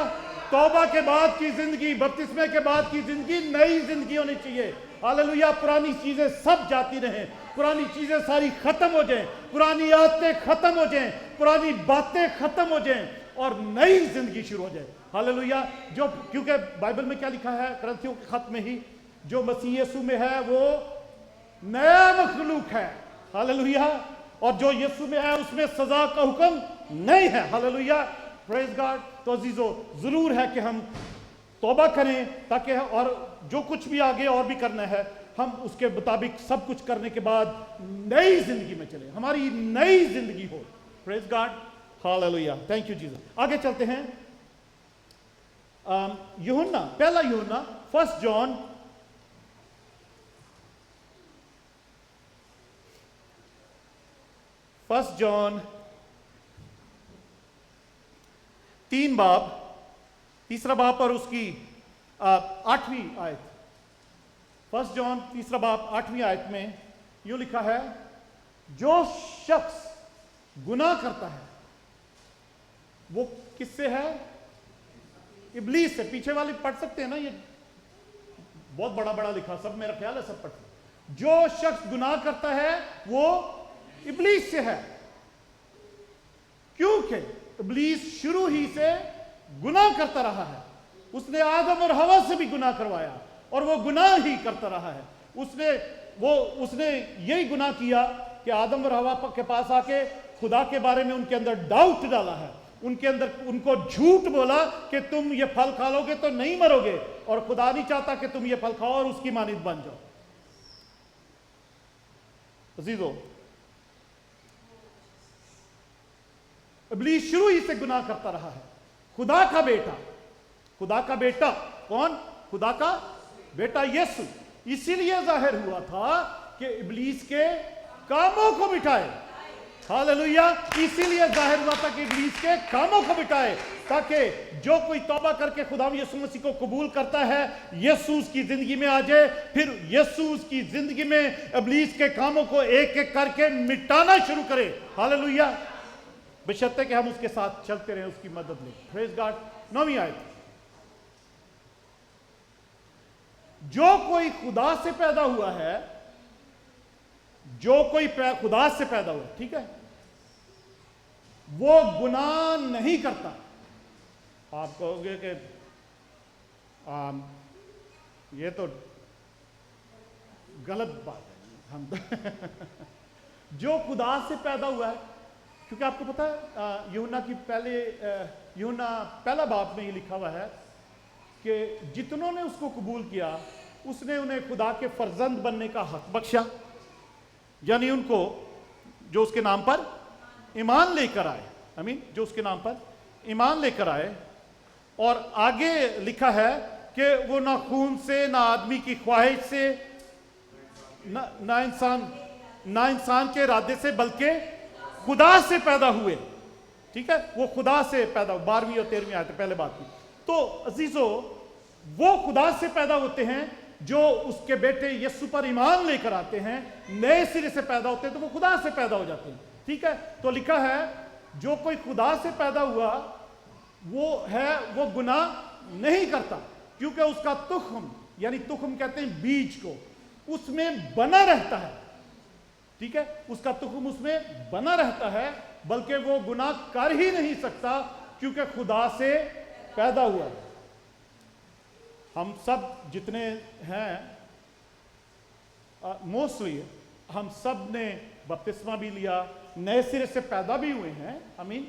توبہ کے بعد کی زندگی, بپتسمے کے بعد کی زندگی نئی زندگی ہونی چاہیے. ہاللویا. پرانی چیزیں سب جاتی رہیں, پرانی چیزیں ساری ختم ہو جائیں, پرانی عادتیں ختم ہو جائیں, پرانی باتیں ختم ہو جائیں اور نئی زندگی شروع ہو جائے. ہاللویا. جو کیونکہ بائبل میں کیا لکھا ہے کرنتھیوں کے خط میں ہی, جو مسیح یسوع میں ہے وہ نیا مخلوق ہے. ہاللویا. اور جو یسوع میں ہے اس میں سزا کا حکم نہیں ہے. ہاللویا. پریز گاڈ. تو عزیزو ضرور ہے کہ ہم توبہ کریں تاکہ, اور جو کچھ بھی آگے اور بھی کرنا ہے ہم اس کے مطابق سب کچھ کرنے کے بعد نئی زندگی میں چلیں, ہماری نئی زندگی ہو. Praise God. Hallelujah. Thank you Jesus. آگے چلتے ہیں. یوحنا, پہلا یوحنا, 1 جان, فرسٹ جان 3 باب, تیسرا باب اور اس کی 8ویں آیت. 1 جان 3 باب 8ویں آیت میں یوں لکھا ہے, جو شخص گناہ کرتا ہے وہ کس سے ہے؟ ابلیس سے. پیچھے والی پڑھ سکتے ہیں نا, یہ بہت بڑا بڑا لکھا, سب میرا خیال ہے سب پڑھ سکتے. جو شخص گناہ کرتا ہے وہ ابلیس سے ہے, کیونکہ ابلیس شروع ہی سے گناہ کرتا رہا ہے. اس نے آدم اور حوا سے بھی گناہ کروایا اور وہ گناہ ہی کرتا رہا ہے. اس نے یہی گناہ کیا کہ آدم اور حوا کے پاس آ کے خدا کے بارے میں ان کے اندر ڈاؤٹ ڈالا ہے, ان کو جھوٹ بولا کہ تم یہ پھل کھا لو گے تو نہیں مرو گے, اور خدا نہیں چاہتا کہ تم یہ پھل کھاؤ اور اس کی مانند بن جاؤ. عزیزو, ابلیس شروع ہی سے گناہ کرتا رہا ہے. خدا کا بیٹا کون؟ خدا کا بیٹا یسوع اسی لیے ظاہر ہوا تھا کہ ابلیس کے کاموں کو مٹائے. ہاللویا. اسی لیے ظاہر ہوا تھا کہ ابلیس کے کاموں کو مٹائے, تاکہ جو کوئی توبہ کر کے خدا یسوع مسیح کو قبول کرتا ہے یسوع اس کی زندگی میں آ جائے, پھر یسوع اس کی زندگی میں ابلیس کے کاموں کو ایک ایک کر کے مٹانا شروع کرے. ہاللویا. بشرطے کہ ہم اس کے ساتھ چلتے رہیں, اس کی مدد لیں. پریز گاڈ. 9ویں آیت, جو کوئی خدا سے پیدا ہوا ہے, جو کوئی خدا سے پیدا ہوا ہے, ٹھیک ہے, وہ گناہ نہیں کرتا. آپ کہو گے کہ یہ تو غلط بات ہے. جو خدا سے پیدا ہوا ہے, کیونکہ آپ کو پتا ہے یوحنا کی یوحنا پہلا باب میں یہ لکھا ہوا ہے کہ جتنوں نے اس کو قبول کیا اس نے انہیں خدا کے فرزند بننے کا حق بخشا, یعنی ان کو جو اس کے نام پر ایمان لے کر آئے. آمین. جو اس کے نام پر ایمان لے کر آئے. اور آگے لکھا ہے کہ وہ نہ خون سے, نہ آدمی کی خواہش سے, نہ انسان کے ارادے سے, بلکہ خدا سے پیدا ہوئے. ٹھیک ہے, وہ خدا سے پیدا ہوئے. 12ویں اور 13ویں آیت پہلے بات کی. تو عزیزو, وہ خدا سے پیدا ہوتے ہیں جو اس کے بیٹے یسوع پر ایمان لے کر آتے ہیں, نئے سرے سے پیدا ہوتے ہیں, تو وہ خدا سے پیدا ہو جاتے ہیں. ٹھیک ہے. تو لکھا ہے جو کوئی خدا سے پیدا ہوا وہ گناہ نہیں کرتا, کیونکہ اس کا تخم, یعنی تخم کہتے ہیں بیج کو, اس میں بنا رہتا ہے. ٹھیک ہے, اس کا تخم اس میں بنا رہتا ہے, बल्कि वो गुनाह कर ही नहीं सकता क्योंकि खुदा से पैदा हुआ है। हम सब जितने हैं मोस्टली हम सब ने बपतिस्मा भी लिया, नए सिरे से पैदा भी हुए हैं, आमीन।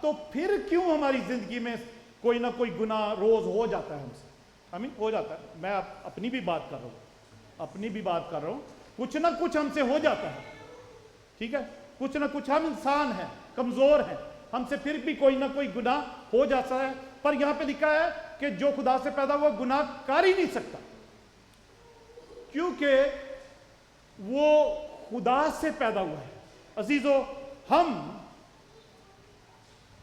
तो फिर क्यों हमारी जिंदगी में कोई ना कोई गुनाह रोज हो जाता है हमसे, आमीन, हो जाता है। मैं अपनी भी बात कर रहा हूँ, कुछ ना कुछ हमसे हो जाता है, ठीक है, कुछ ना कुछ। हम इंसान हैं, कमजोर हैं, हमसे फिर भी कोई ना कोई गुनाह हो जाता है। पर यहां पे लिखा है कि जो खुदा से पैदा हुआ गुनाह कर ही नहीं सकता क्योंकि वो खुदा से पैदा हुआ है। अजीजों, हम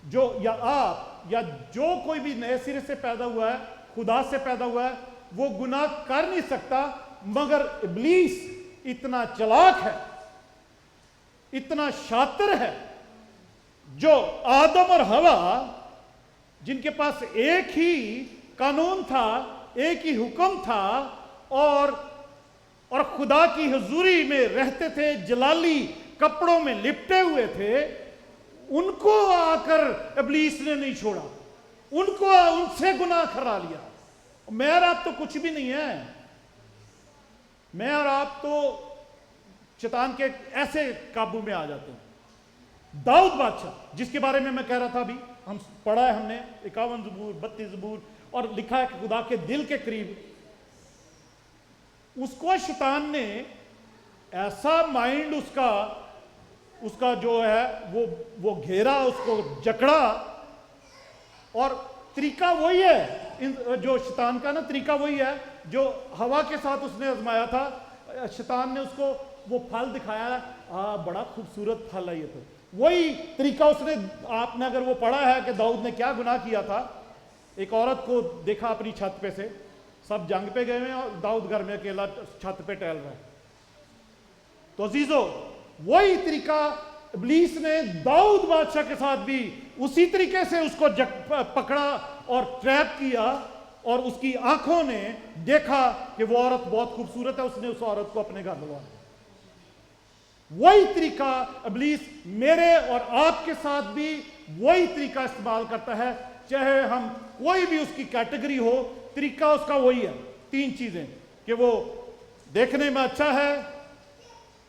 जो या आप या जो कोई भी नए सिरे से पैदा हुआ है, खुदा से पैदा हुआ है, वो गुनाह कर नहीं सकता। मगर इब्लीस इतना चालाक है, इतना शातिर है, जो आदम और हवा जिनके पास एक ही कानून था, एक ही हुक्म था और खुदा की हुजूरी में रहते थे, जलाली कपड़ों में लिपटे हुए थे, उनको आकर इब्लीस ने नहीं छोड़ा, उनसे गुनाह करा लिया। मैं और आप तो कुछ भी नहीं है, मैं और आप तो शैतान के ऐसे काबू में आ जाते हैं। दाऊद बादशाह जिसके बारे में मैं कह रहा था, अभी हम पढ़ा है हमने 51 ज़बूर 32 ज़बूर, और लिखा है कि खुदा के दिल के करीब, उसको शैतान ने ऐसा माइंड उसका जो है वो घेरा, उसको जकड़ा। और तरीका वही है, जो शैतान का ना तरीका वही है जो हवा के साथ उसने आजमाया था। शैतान ने उसको वो फल दिखाया, बड़ा खूबसूरत फल है ये, तो वही तरीका उसने, आपने अगर वो पढ़ा है कि दाऊद ने क्या गुनाह किया था। एक औरत को देखा अपनी छत पे से, सब जंग पे गए हैं और दाऊद घर में अकेला छत पे टहल रहा है। तो अजीजों, वही तरीका इब्लीस ने दाऊद बादशाह के साथ भी उसी तरीके से उसको पकड़ा और ट्रैप किया, और उसकी आंखों ने देखा कि वो औरत बहुत खूबसूरत है, उसने उस औरत को अपने घर बुलवाया। वही तरीका इब्लीस मेरे और आपके साथ भी वही तरीका इस्तेमाल करता है, चाहे हम कोई भी उसकी कैटेगरी हो, तरीका उसका वही है। 3 चीजें कि वो देखने में अच्छा है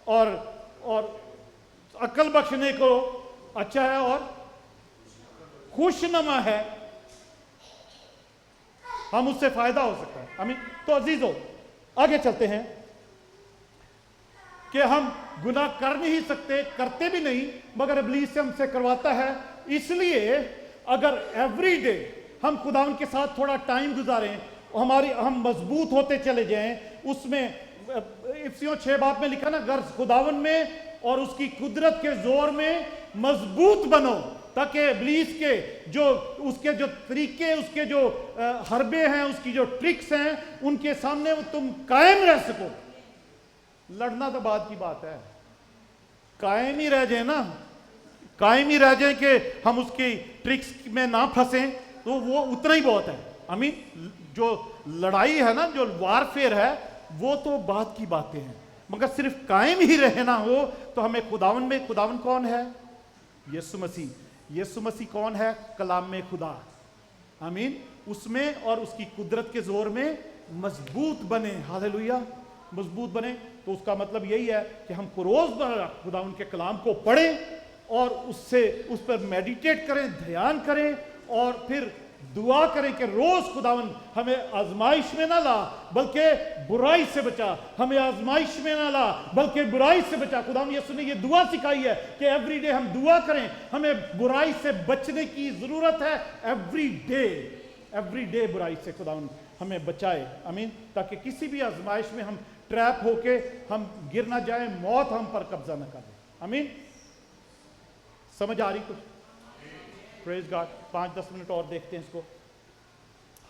और अक्ल बख्शने को अच्छा है और खुशनुमा है, हम उससे फायदा हो सकता है, आमीन। तो अजीजों, आगे चलते हैं कि हम गुनाह कर नहीं सकते, करते भी नहीं, मगर इब्लीस से हमसे करवाता है। इसलिए अगर एवरी डे हम खुदावन के साथ थोड़ा टाइम गुजारें, हम मजबूत होते चले जाएं, उसमें इफिसियों 6 बाब में लिखा ना, गर्ज खुदावन में और उसकी कुदरत के जोर में मजबूत बनो, ताकि इब्लीस के उसके जो तरीके, उसके जो हरबे हैं, उसकी जो ट्रिक्स हैं, उनके सामने तुम कायम रह सको। लड़ना तो बाद की बात है, कायम ही रह जाए ना, कायम ही रह जाए कि हम उसकी ट्रिक्स में ना फंसें, तो वो उतना ही बहुत है, आमीन। जो लड़ाई है ना, जो वारफेयर है, वो तो बाद की बातें हैं, मगर सिर्फ कायम ही रहना हो तो हमें खुदावन कौन है? यीशु मसीह कौन है? कलाम में खुदा, आमीन। उसमें और उसकी कुदरत के जोर में मजबूत बने, हालेलुया, मजबूत बने। तो उसका मतलब यही है कि हम रोज खुदावन के कलाम को पढ़ें और उस पर मेडिटेट करें, ध्यान करें, और फिर दुआ करें कि रोज खुदावन हमें आजमाइश में ना ला बल्कि बुराई से बचा, हमें आजमाइश में ना ला बल्कि बुराई से बचा। खुदावन यीशु ने ये दुआ सिखाई है कि एवरीडे हम दुआ करें, हमें बुराई से बचने की जरूरत है। एवरीडे बुराई से खुदावन हमें बचाए, आमीन, ताकि किसी भी आजमाइश में हम ट्रैप होके हम गिर ना जाए, मौत हम पर कब्जा न कर, आमीन। समझ आ रही कुछ? Praise God. 5-10 मिनट और देखते हैं इसको।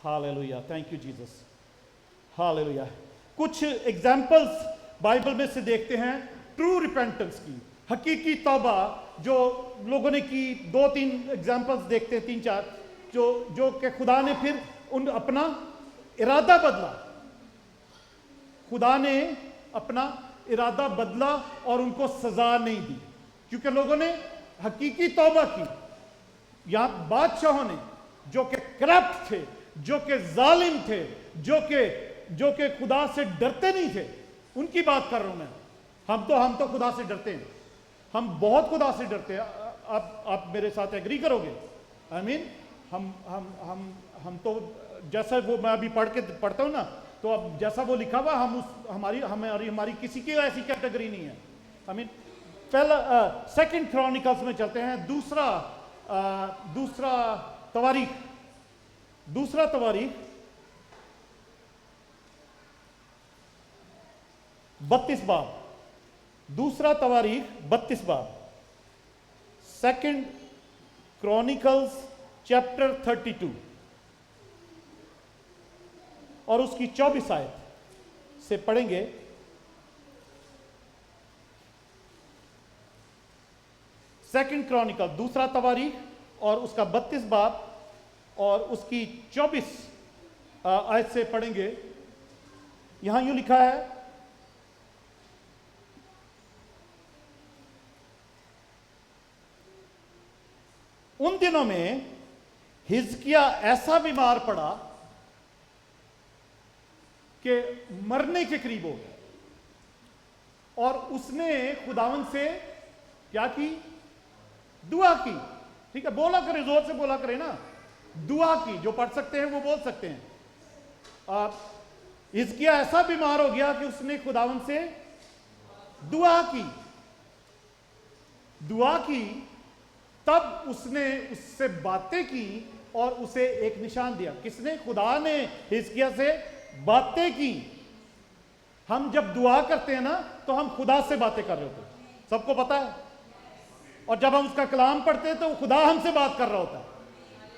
Hallelujah, thank you Jesus, hallelujah. कुछ एग्जाम्पल्स बाइबल में से देखते हैं ट्रू रिपेंटेंस की, हकीकी तौबा जो लोगों ने की। 2-3 एग्जाम्पल्स देखते हैं, 3-4, जो कि खुदा ने फिर अपना इरादा बदला, खुदा ने अपना इरादा बदला और उनको सजा नहीं दी, क्योंकि लोगों ने हकीकी तौबा की। यहां बादशाहों ने जो कि करप्ट थे, जो कि जालिम थे, जो कि खुदा से डरते नहीं थे, उनकी बात कर रहा हूं मैं। हम तो खुदा से डरते हैं, हम बहुत खुदा से डरते हैं। आप मेरे साथ एग्री करोगे? आई मीन हम तो जैसा वो मैं अभी पढ़ता हूं ना, तो अब जैसा वो लिखा हुआ हमारी किसी की ऐसी कैटेगरी नहीं है। आई मीन पहला सेकंड क्रॉनिकल्स में चलते हैं, दूसरा तवारीख 32 बाब, दूसरा तवारीख 32 बाब, सेकंड क्रॉनिकल्स चैप्टर 32 और उसकी 24 आयत से पढ़ेंगे। सेकंड क्रॉनिकल दूसरा तवारीख और उसका 32 बाब और उसकी 24 आयत से पढ़ेंगे। यहां यूं लिखा है, उन दिनों में हिजकिया ऐसा बीमार पड़ा कि मरने के करीब हो गया, और उसने खुदावन से क्या की? दुआ की। ठीक है, बोला करे, जोर से बोला करे ना, दुआ की। जो पढ़ सकते हैं वो बोल सकते हैं। हिजकिया ऐसा बीमार हो गया कि उसने खुदावन से दुआ की। तब उसने उससे बातें की और उसे एक निशान दिया। किसने? खुदा ने हिजकिया से बातें की। हम जब दुआ करते हैं ना, तो हम खुदा से बातें कर रहे होते हैं, सबको पता है। और जब हम उसका कलाम पढ़ते हैं तो खुदा हमसे बात कर रहा होता है।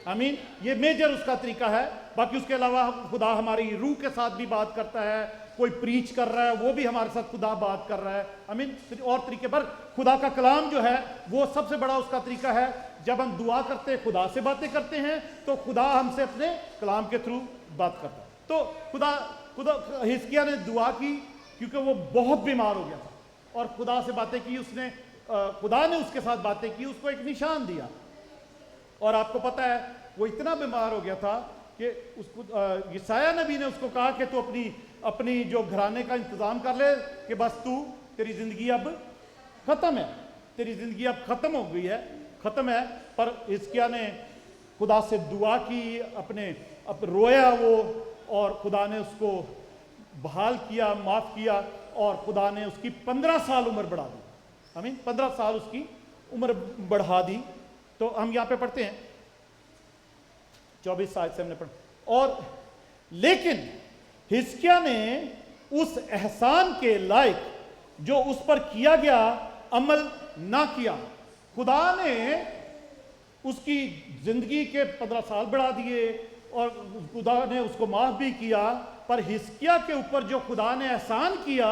आमीन। ये मेजर उसका तरीका है। बाकी उसके अलावा खुदा हमारी रूह के साथ भी बात करता है। कोई प्रीच कर रहा है, वो भी हमारे साथ खुदा बात कर रहा है। आमीन। और तरीके पर खुदा का कलाम जो है वो सबसे बड़ा उसका तरीका है। जब हम दुआ करते हैं, खुदा से बातें करते हैं, तो खुदा हमसे अपने कलाम के थ्रू बात करता है। तो खुदा हिजकिया ने दुआ की क्योंकि वो बहुत बीमार हो गया था, और खुदा से बातें की। खुदा ने उसके साथ बातें की, उसको एक निशान दिया। और आपको पता है वो इतना बीमार हो गया था कि उसको यशायाह नबी ने उसको कहा कि तू अपनी जो घराने का इंतजाम कर ले, कि बस तेरी जिंदगी अब खत्म है, तेरी जिंदगी अब खत्म हो गई है, खत्म है। पर हिजकिय्याह ने खुदा से दुआ की, रोया वो, और खुदा ने उसको बहाल किया, माफ किया, और खुदा ने उसकी 15 साल उम्र बढ़ा दी। आमीन। 15 साल उसकी उम्र बढ़ा दी। तो हम यहां पे पढ़ते हैं 24 साल से हमने पढ़ा। और लेकिन हिजकिय्याह ने उस एहसान के लायक जो उस पर किया गया अमल ना किया। खुदा ने उसकी जिंदगी के 15 साल बढ़ा दिए और खुदा ने उसको माफ भी किया, पर हिजकिय्याह के ऊपर जो खुदा ने एहसान किया,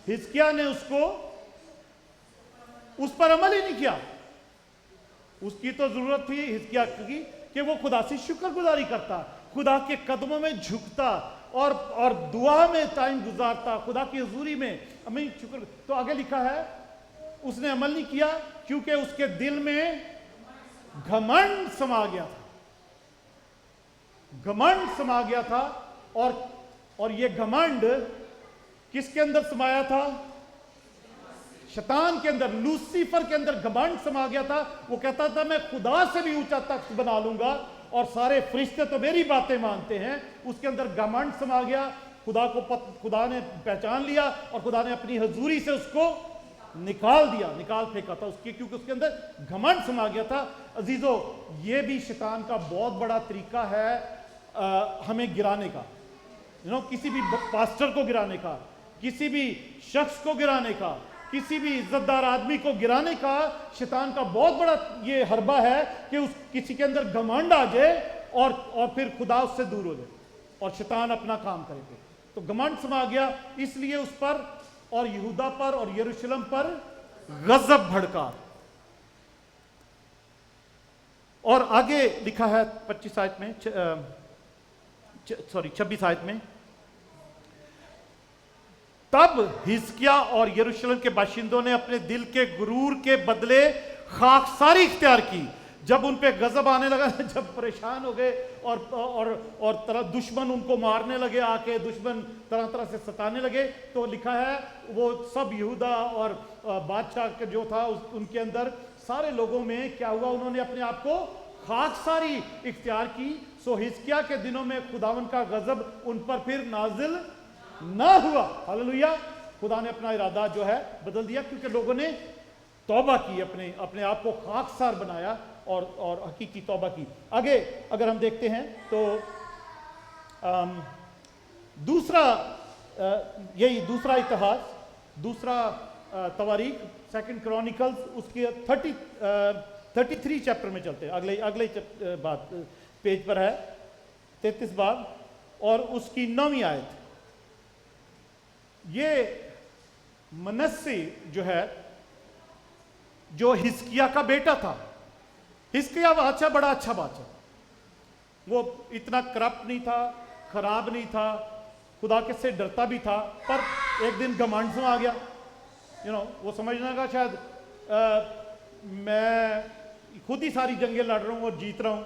हिजकिय्याह ने उस पर अमल ही नहीं किया। उसकी तो जरूरत थी हिजकिय्याह की कि वो खुदा से शुक्रगुजारी करता, खुदा के कदमों में झुकता और दुआ में टाइम गुजारता, खुदा की हुजूरी में। अमीन। शुक्र। तो आगे लिखा है उसने अमल नहीं किया क्योंकि उसके दिल में घमंड समा गया था। घमंड समा गया था। और ये घमंड किसके अंदर समाया था? शैतान के अंदर, लूसीफर के अंदर घमंड समा गया था। वो कहता था मैं खुदा से भी ऊंचा तख्त बना लूंगा और सारे फरिश्ते तो मेरी बातें मानते हैं। उसके अंदर घमंड समा गया। खुदा ने पहचान लिया और खुदा ने अपनी हजूरी से उसको निकाल फेंका था उसकी, क्योंकि उसके अंदर घमंड समा गया था। अजीजों, ये भी शैतान का बहुत बड़ा तरीका है हमें गिराने का। किसी भी पास्टर को गिराने का, किसी भी शख्स को गिराने का, किसी भी इज्जतदार आदमी को गिराने का शैतान का बहुत बड़ा ये हरबा है कि किसी के अंदर घमंड आ जाए और फिर खुदा उससे दूर हो जाए और शैतान अपना काम करेंगे। तो घमंड समा गया, इसलिए उस पर और यहूदा पर और यरूशलेम पर गजब भड़का। और आगे लिखा है 25 आयत में, 26 आयत में, तब हिजकिय्याह और यरूशलेम के बाशिंदों ने अपने दिल के गुरूर के बदले खाकसारी इख्तियार की। जब उन पे गजब आने लगा, जब परेशान हो गए और तरह दुश्मन उनको मारने लगे, आके दुश्मन तरह तरह से सताने लगे, तो लिखा है वो सब यहूदा और बादशाह जो था उनके अंदर सारे लोगों में क्या हुआ, उन्होंने अपने आप को खाकसारी इख्तियार की। सो हिजकिय्याह के दिनों में खुदावन का गजब उन पर फिर नाजिल ना हुआ। हालेलुया। खुदा ने अपना इरादा जो है बदल दिया, क्योंकि लोगों ने तौबा की, अपने आप को खाकसार बनाया और हकीकी तौबा की। आगे अगर हम देखते हैं तो दूसरा यही दूसरा इतिहास, दूसरा तवारीख, सेकंड क्रॉनिकल्स, उसके 33 चैप्टर में चलते हैं। अगले बात पेज पर है 33 बाब और उसकी 9वीं आयत। ये मनस्सी जो है, जो हिजकिय्याह का बेटा था। हिजकिय्याह बादशाह बड़ा अच्छा बादशाह, वो इतना करप्ट नहीं था, खराब नहीं था, खुदा के से डरता भी था, पर एक दिन घमंड से आ गया। वो समझने लगा शायद मैं खुद ही सारी जंगें लड़ रहा हूँ और जीत रहा हूँ,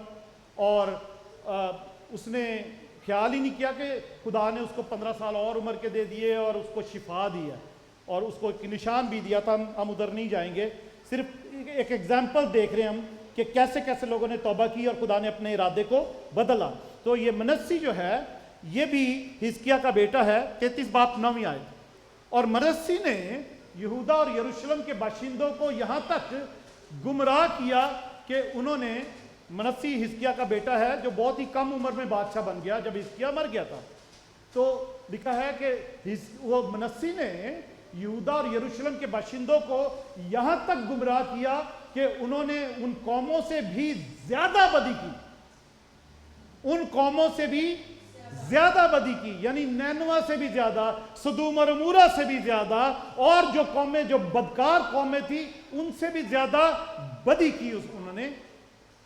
और उसने ख्याल ही नहीं किया कि खुदा ने उसको 15 साल और उम्र के दे दिए और उसको शिफा दी है और उसको एक निशान भी दिया था। हम उधर नहीं जाएंगे, सिर्फ एक एग्जाम्पल देख रहे हैं हम कि कैसे कैसे लोगों ने तौबा की और खुदा ने अपने इरादे को बदला। तो ये मनस्सी जो है ये भी हिजकिय्याह का बेटा है। 33 बाब 9वीं आयत। और मनस्सी ने यहूदा और यरूशलेम के बाशिंदों को यहाँ तक गुमराह किया कि उन्होंने, मनस्सी हिजकिय्याह का बेटा है जो बहुत ही कम उम्र में बादशाह बन गया जब हिजकिय्याह मर गया था। तो लिखा है कि वो मनस्सी ने यहूदा और यरूशलेम के बाशिंदों को यहां तक गुमराह किया कि उन्होंने उन कौमों से भी ज्यादा बदी की, उन कौमों से भी ज्यादा बदी की, यानी नैनवा से भी ज्यादा, सदूम और अमूरा से भी ज्यादा, और जो कौमें, जो बदकार कौमें थी, उनसे भी ज्यादा बदी की उन्होंने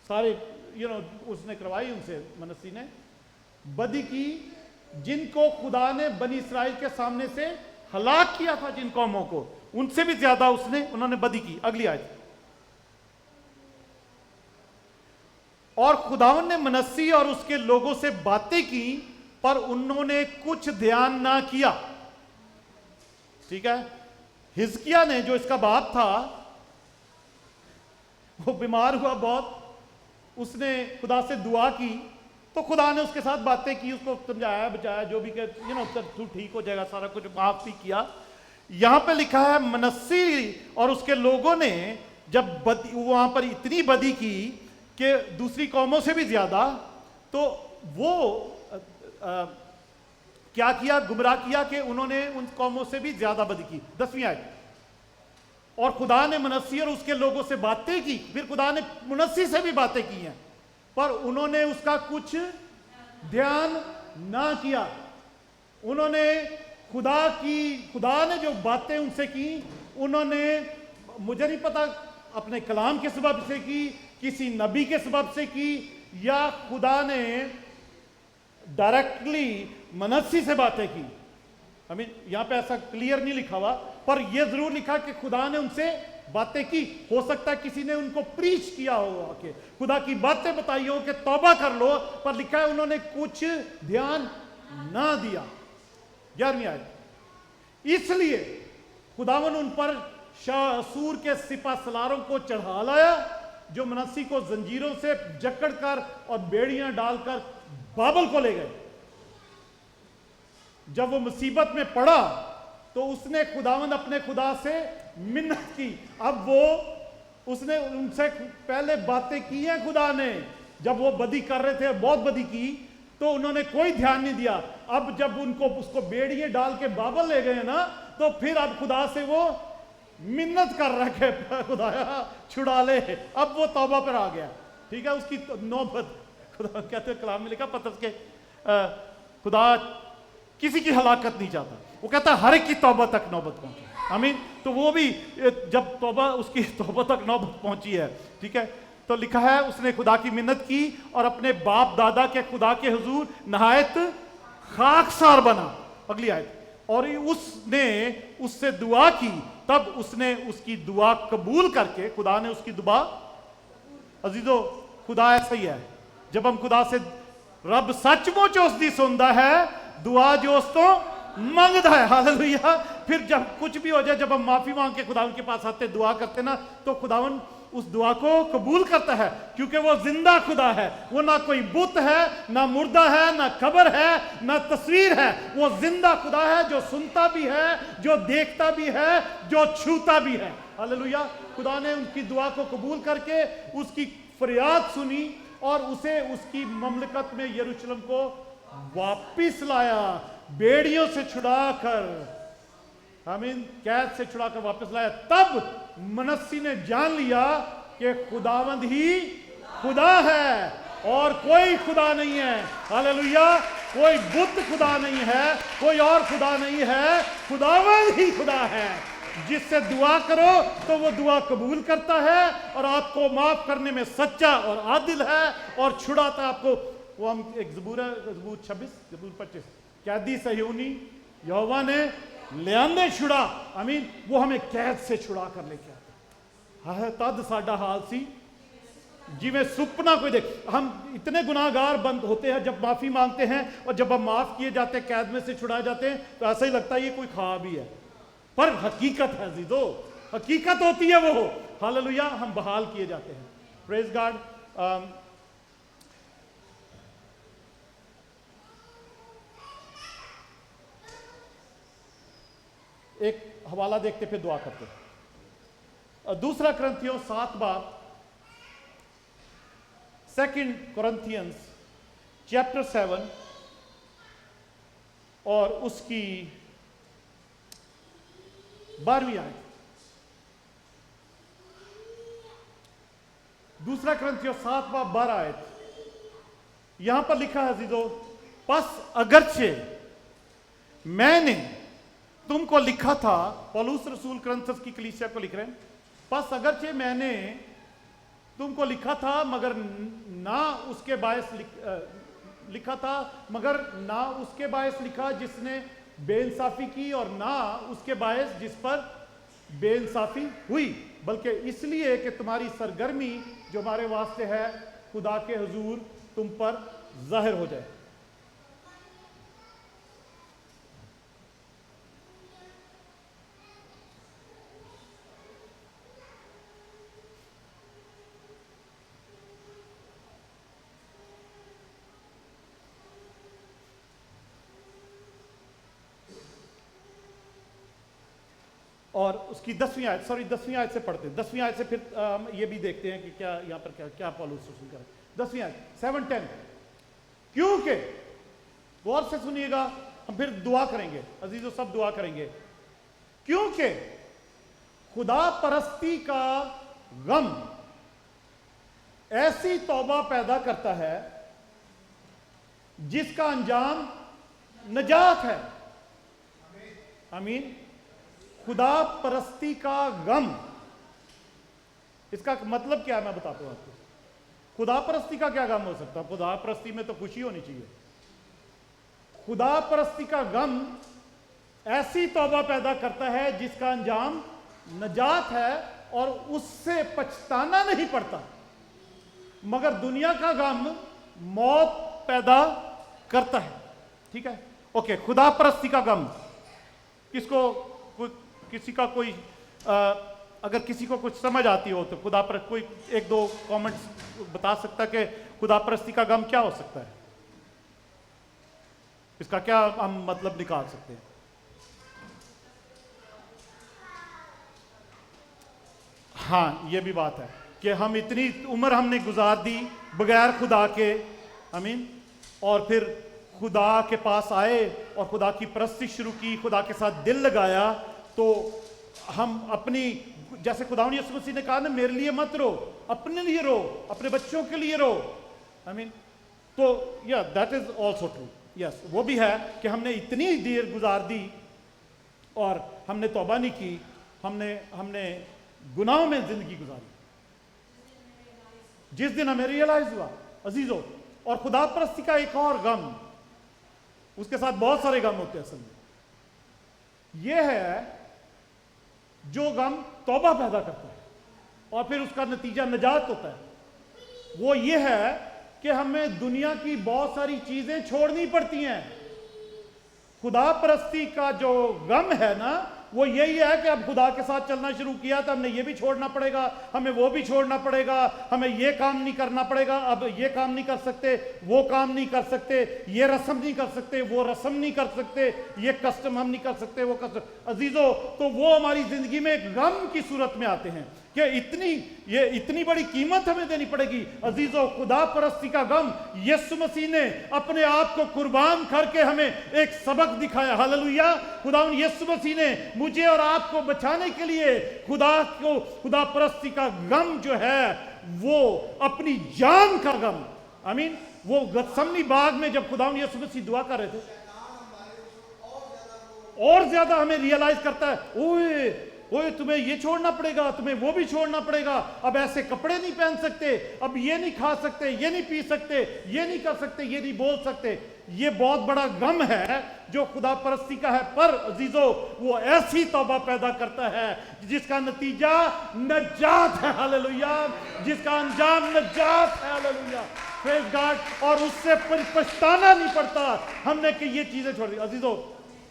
सारे उसने करवाई, उनसे मनस्सी ने बदी की, जिनको खुदा ने बनी इस्राएल के सामने से हलाक किया था, जिन कौमों को, उनसे भी ज्यादा उन्होंने बदी की। अगली आयत। और खुदावन ने मनस्सी और उसके लोगों से बातें की, पर उन्होंने कुछ ध्यान ना किया। ठीक है। हिजकिय्याह ने, जो इसका बाप था, वो बीमार हुआ बहुत, उसने खुदा से दुआ की, तो खुदा ने उसके साथ बातें की, उसको समझाया बचाया, जो भी तू ठीक हो जाएगा, सारा कुछ माफ भी किया। यहां पे लिखा है मनस्सी और उसके लोगों ने जब वहां पर इतनी बदी की कि दूसरी कौमों से भी ज्यादा, तो वो क्या किया, गुमराह किया कि उन्होंने उन कौमों से भी ज्यादा बदी की। 10वीं आयत। और खुदा ने मनस्सी और उसके लोगों से बातें की, फिर खुदा ने मनस्सी से भी बातें की हैं, पर उन्होंने उसका कुछ ध्यान ना किया। उन्होंने खुदा ने जो बातें उनसे की, उन्होंने, मुझे नहीं पता अपने कलाम के सबब से की, किसी नबी के सबब से की, या खुदा ने डायरेक्टली मनस्सी से बातें की। यहां पे ऐसा क्लियर नहीं लिखा हुआ, पर यह जरूर लिखा कि खुदा ने उनसे बातें की। हो सकता है किसी ने उनको प्रीच किया हो, आके खुदा की बातें बताई हो कि तौबा कर लो, पर लिखा है उन्होंने कुछ ध्यान ना दिया। 11वीं आयत। इसलिए खुदावन उन पर शाह असूर के सिपा सलारों को चढ़ा लाया, जो मनस्सी को जंजीरों से जकड़ कर और बेड़ियां डालकर बाबल को ले गए। जब वो मुसीबत में पड़ा तो उसने खुदावंद अपने खुदा से मिन्नत की। अब उसने उनसे पहले बातें की हैं खुदा ने, जब वो बदी कर रहे थे, बहुत बदी की, तो उन्होंने कोई ध्यान नहीं दिया। अब जब उसको बेड़िए डाल के बाबल ले गए ना, तो फिर अब खुदा से वो मिन्नत कर रखे, खुदाया छुड़ा ले। अब वो तौबा पर आ गया। ठीक है। उसकी नौबत, खुदा कहते हैं कलाम में लिखा पतरस के, खुदा किसी की हलाकत नहीं चाहता, वो कहता हर एक की तौबा तक नौबत पहुंची। आमीन। तो वो भी जब उसकी तौबा तक नौबत पहुंची है, ठीक है, तो लिखा है उसने खुदा की मिन्नत की और अपने बाप दादा के खुदा के हुजूर नहायत खाकसार बना। अगली आयत। और उसने उससे दुआ की तब उसने उसकी दुआ कबूल करके, खुदा ने उसकी दुआ, अजीजो खुदा ऐसा ही है, जब हम खुदा से रब सचमुच उसकी सुनता है दुआ जो उस तो मांगता है, हालेलुया। फिर जब कुछ भी हो जाए, जब हम माफी मांग के खुदावन के पास आते दुआ करते ना, तो खुदावन उस दुआ को कबूल करता है, क्योंकि वो जिंदा खुदा है। वो ना कोई बुत है, ना मुर्दा है, ना कब्र है, ना तस्वीर है। वो जिंदा खुदा है जो सुनता भी है, जो देखता भी है, जो छूता भी है, हालेलुया। खुदा ने उनकी दुआ को कबूल करके उसकी फरियाद सुनी और उसे उसकी ममलकत में यरूशलेम को वापिस लाया, बेड़ियों से छुड़ाकर, आमीन, कैद से छुड़ाकर वापस लाया। तब मनस्सी ने जान लिया कि खुदावंद ही खुदा है और कोई खुदा नहीं है, हालेलुया। कोई बुत खुदा नहीं है, कोई और खुदा नहीं है, खुदावंद ही खुदा है। जिससे दुआ करो तो वो दुआ कबूल करता है और आपको माफ करने में सच्चा और आदिल है और छुड़ाता आपको। वो हम एक ज़बूर है, ज़बूर 26, ज़बूर 25, कैदी सह्यूनी यहोवा ने ले आंदे छुड़ा, आमीन, वो हमें कैद से छुड़ा कर लेके आता। तद साडा हाल सी जिवें सुपना कोई देख। हम इतने गुनाहगार बंद होते हैं जब माफी मांगते हैं, और जब हम माफ किए जाते हैं, कैद में से छुड़ाए जाते हैं, तो ऐसा ही लगता है ये कोई ख्वाब ही है, पर हकीकत है जीदो, हकीकत होती है वो, हालेलुया। हम बहाल किए जाते हैं, प्रेज गॉड। एक हवाला देखते फिर दुआ करते हैं। दूसरा कुरिन्थियों 7 बाब, 2 Corinthians चैप्टर 7 और उसकी 12वीं आयत। दूसरा कुरिन्थियों 7 बाब 12 आयत, यहां पर लिखा है अजीजों, बस अगरचे मैंने तुमको लिखा था, पौलुस रसूल कुरिन्थस की कलीसिया को लिख रहे हैं, बस अगरचे मैंने तुमको लिखा था मगर ना उसके बायस लिखा था, मगर ना उसके बायस लिखा जिसने बेइंसाफी की, और ना उसके बायस जिस पर बेइंसाफी हुई, बल्कि इसलिए कि तुम्हारी सरगर्मी जो हमारे वास्ते है खुदा के हुजूर तुम पर जाहिर हो जाए। और उसकी 10वीं आयत, सॉरी 10वीं आयत से पढ़ते हैं, 10वीं आयत से फिर ये भी देखते हैं कि क्या यहाँ पर क्या पौलुस रसूल कर रहे हैं। 10वीं आयत 7:10, क्योंकि गौर से सुनिएगा, हम फिर दुआ करेंगे अजीजों, सब दुआ करेंगे। क्योंकि खुदा परस्ती का गम ऐसी तौबा पैदा करता है जिसका अंजाम नजात है, आमीन। खुदा परस्ती का गम, इसका मतलब क्या है मैं बताता हूं आपको। खुदा परस्ती का क्या गम हो सकता है? खुदा परस्ती में तो खुशी होनी चाहिए। खुदा परस्ती का गम ऐसी तौबा पैदा करता है जिसका अंजाम नजात है और उससे पछताना नहीं पड़ता, मगर दुनिया का गम मौत पैदा करता है। ठीक है, ओके। खुदा परस्ती का गम किसको, किसी का कोई अगर किसी को कुछ समझ आती हो तो खुदा पर कोई 1-2 कमेंट्स बता सकता कि खुदा परस्ती का गम क्या हो सकता है, इसका क्या हम मतलब निकाल सकते हैं। हाँ, ये भी बात है कि हम इतनी उम्र हमने गुजार दी बगैर खुदा के, आमीन, और फिर खुदा के पास आए और खुदा की परस्ती शुरू की, खुदा के साथ दिल लगाया, तो हम अपनी, जैसे खुदा यीशु मसीह ने कहा ना, मेरे लिए मत रो, अपने लिए रो, अपने बच्चों के लिए रो, आमीन। तो या that is also true, yes, वो भी है कि हमने इतनी देर गुजार दी और हमने तौबा नहीं की, हमने गुनाहों में जिंदगी गुजारी। जिस दिन हमें रियलाइज हुआ अजीजों, और खुदा परस्ती का एक और गम, उसके साथ बहुत सारे गम होते हैं असल में, यह है जो गम तौबा पैदा करता है और फिर उसका नतीजा नजात होता है, वो ये है कि हमें दुनिया की बहुत सारी चीजें छोड़नी पड़ती हैं। खुदा परस्ती का जो गम है ना, वो यही है कि अब खुदा के साथ चलना शुरू किया तो हमने ये भी छोड़ना पड़ेगा, हमें वो भी छोड़ना पड़ेगा, हमें ये काम नहीं करना पड़ेगा, अब ये काम नहीं कर सकते, वो काम नहीं कर सकते, ये रस्म नहीं कर सकते, वो रस्म नहीं कर सकते, ये कस्टम हम नहीं कर सकते, वो कस्टम। अजीजों, तो वो हमारी जिंदगी में एक गम की सूरत में आते हैं कि इतनी बड़ी कीमत हमें देनी पड़ेगी। अजीजों, खुदा परस्ती का गम, यीशु मसीह ने अपने आप को कुर्बान करके हमें एक सबक दिखाया। हालेलुया। खुदावंद यीशु मसीह ने मुझे और आपको बचाने के लिए खुदा परस्ती का गम जो है वो अपनी जान का गम, आमीन, वो गतसमनी बाग में जब खुदावंद यीशु मसीह दुआ कर रहे थे, और ज्यादा हमें रियलाइज करता है, ओए तुम्हें ये छोड़ना पड़ेगा, तुम्हें वो भी छोड़ना पड़ेगा, अब ऐसे कपड़े नहीं पहन सकते, अब ये नहीं खा सकते, ये नहीं पी सकते, ये नहीं कर सकते, ये नहीं बोल सकते। ये बहुत बड़ा गम है जो खुदा परस्ती का है, पर अजीजों वो ऐसी तौबा पैदा करता है जिसका नतीजा नजात है। हालेलुया। जिसका अंजाम नजात है। Hallelujah, praise God. और उससे पछताना नहीं पड़ता हमने कि ये चीजें छोड़ दी। अजीजों,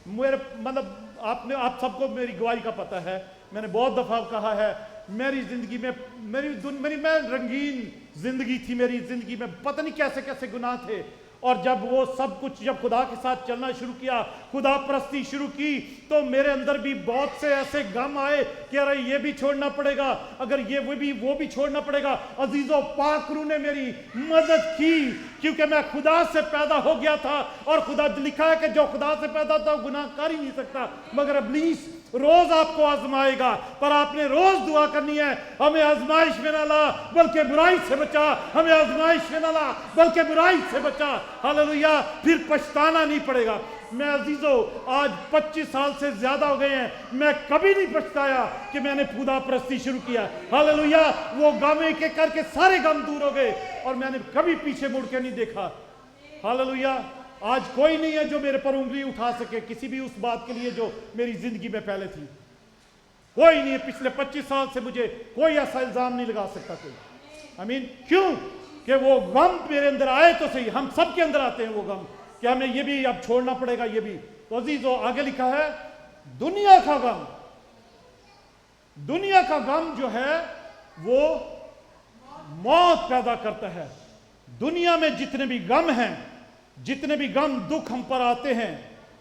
मेरे मतलब आप सबको मेरी गवाही का पता है, मैंने बहुत दफा कहा है, मेरी जिंदगी में मैं रंगीन जिंदगी थी, मेरी जिंदगी में पता नहीं कैसे कैसे गुनाह थे, और जब वो सब कुछ, जब खुदा के साथ चलना शुरू किया, खुदा परस्ती शुरू की, तो मेरे अंदर भी बहुत से ऐसे गम आए कि अरे ये भी छोड़ना पड़ेगा, अगर ये वो भी छोड़ना पड़ेगा। अजीजों, पाक रूह ने मेरी मदद की, क्योंकि मैं खुदा से पैदा हो गया था, और खुदा लिखा है कि जो खुदा से पैदा था गुनाह कर ही नहीं सकता, मगर इब्लीस रोज आपको आजमाएगा, पर आपने रोज दुआ करनी है, हमें आजमाइश में ना ला बल्कि बुराई से बचा, हमें आजमाइश में ना ला बल्कि बुराई से बचा। हालेलुया। फिर पछताना नहीं पड़ेगा। मैं अजीजों, आज 25 साल से ज्यादा हो गए हैं, मैं कभी नहीं पछताया कि मैंने खुदा परस्ती शुरू किया। हालेलुया। वो गम एक एक करके सारे गम दूर हो गए और मैंने कभी पीछे मुड़ के नहीं देखा। हालेलुया। आज कोई नहीं है जो मेरे पर उंगली उठा सके किसी भी उस बात के लिए जो मेरी जिंदगी में पहले थी। कोई नहीं है, पिछले 25 साल से मुझे कोई ऐसा इल्जाम नहीं लगा सकता कोई। आमीन। क्यों? कि वो गम मेरे अंदर आए तो सही, हम सब के अंदर आते हैं वो गम कि हमें ये भी अब छोड़ना पड़ेगा, ये भी। तो अजीजों, आगे लिखा है दुनिया का गम। दुनिया का गम जो है वो मौत पैदा करता है। दुनिया में जितने भी गम हैं, जितने भी गम दुख हम पर आते हैं,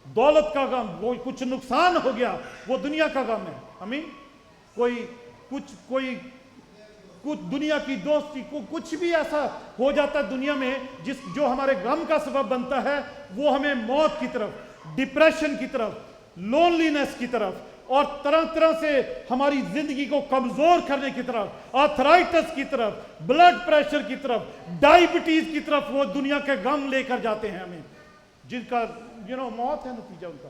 दौलत का गम, वो कुछ नुकसान हो गया, वो दुनिया का गम है। आमीन। कोई कुछ दुनिया की दोस्ती को कुछ भी ऐसा हो जाता है दुनिया में जो हमारे गम का सबब बनता है, वो हमें मौत की तरफ, डिप्रेशन की तरफ, लोनलीनेस की तरफ, और तरह तरह से हमारी जिंदगी को कमजोर करने की तरफ, आर्थराइटिस की तरफ, ब्लड प्रेशर की तरफ, डायबिटीज की तरफ, वो दुनिया के गम लेकर जाते हैं हमें, जिनका मौत है नतीजा उनका।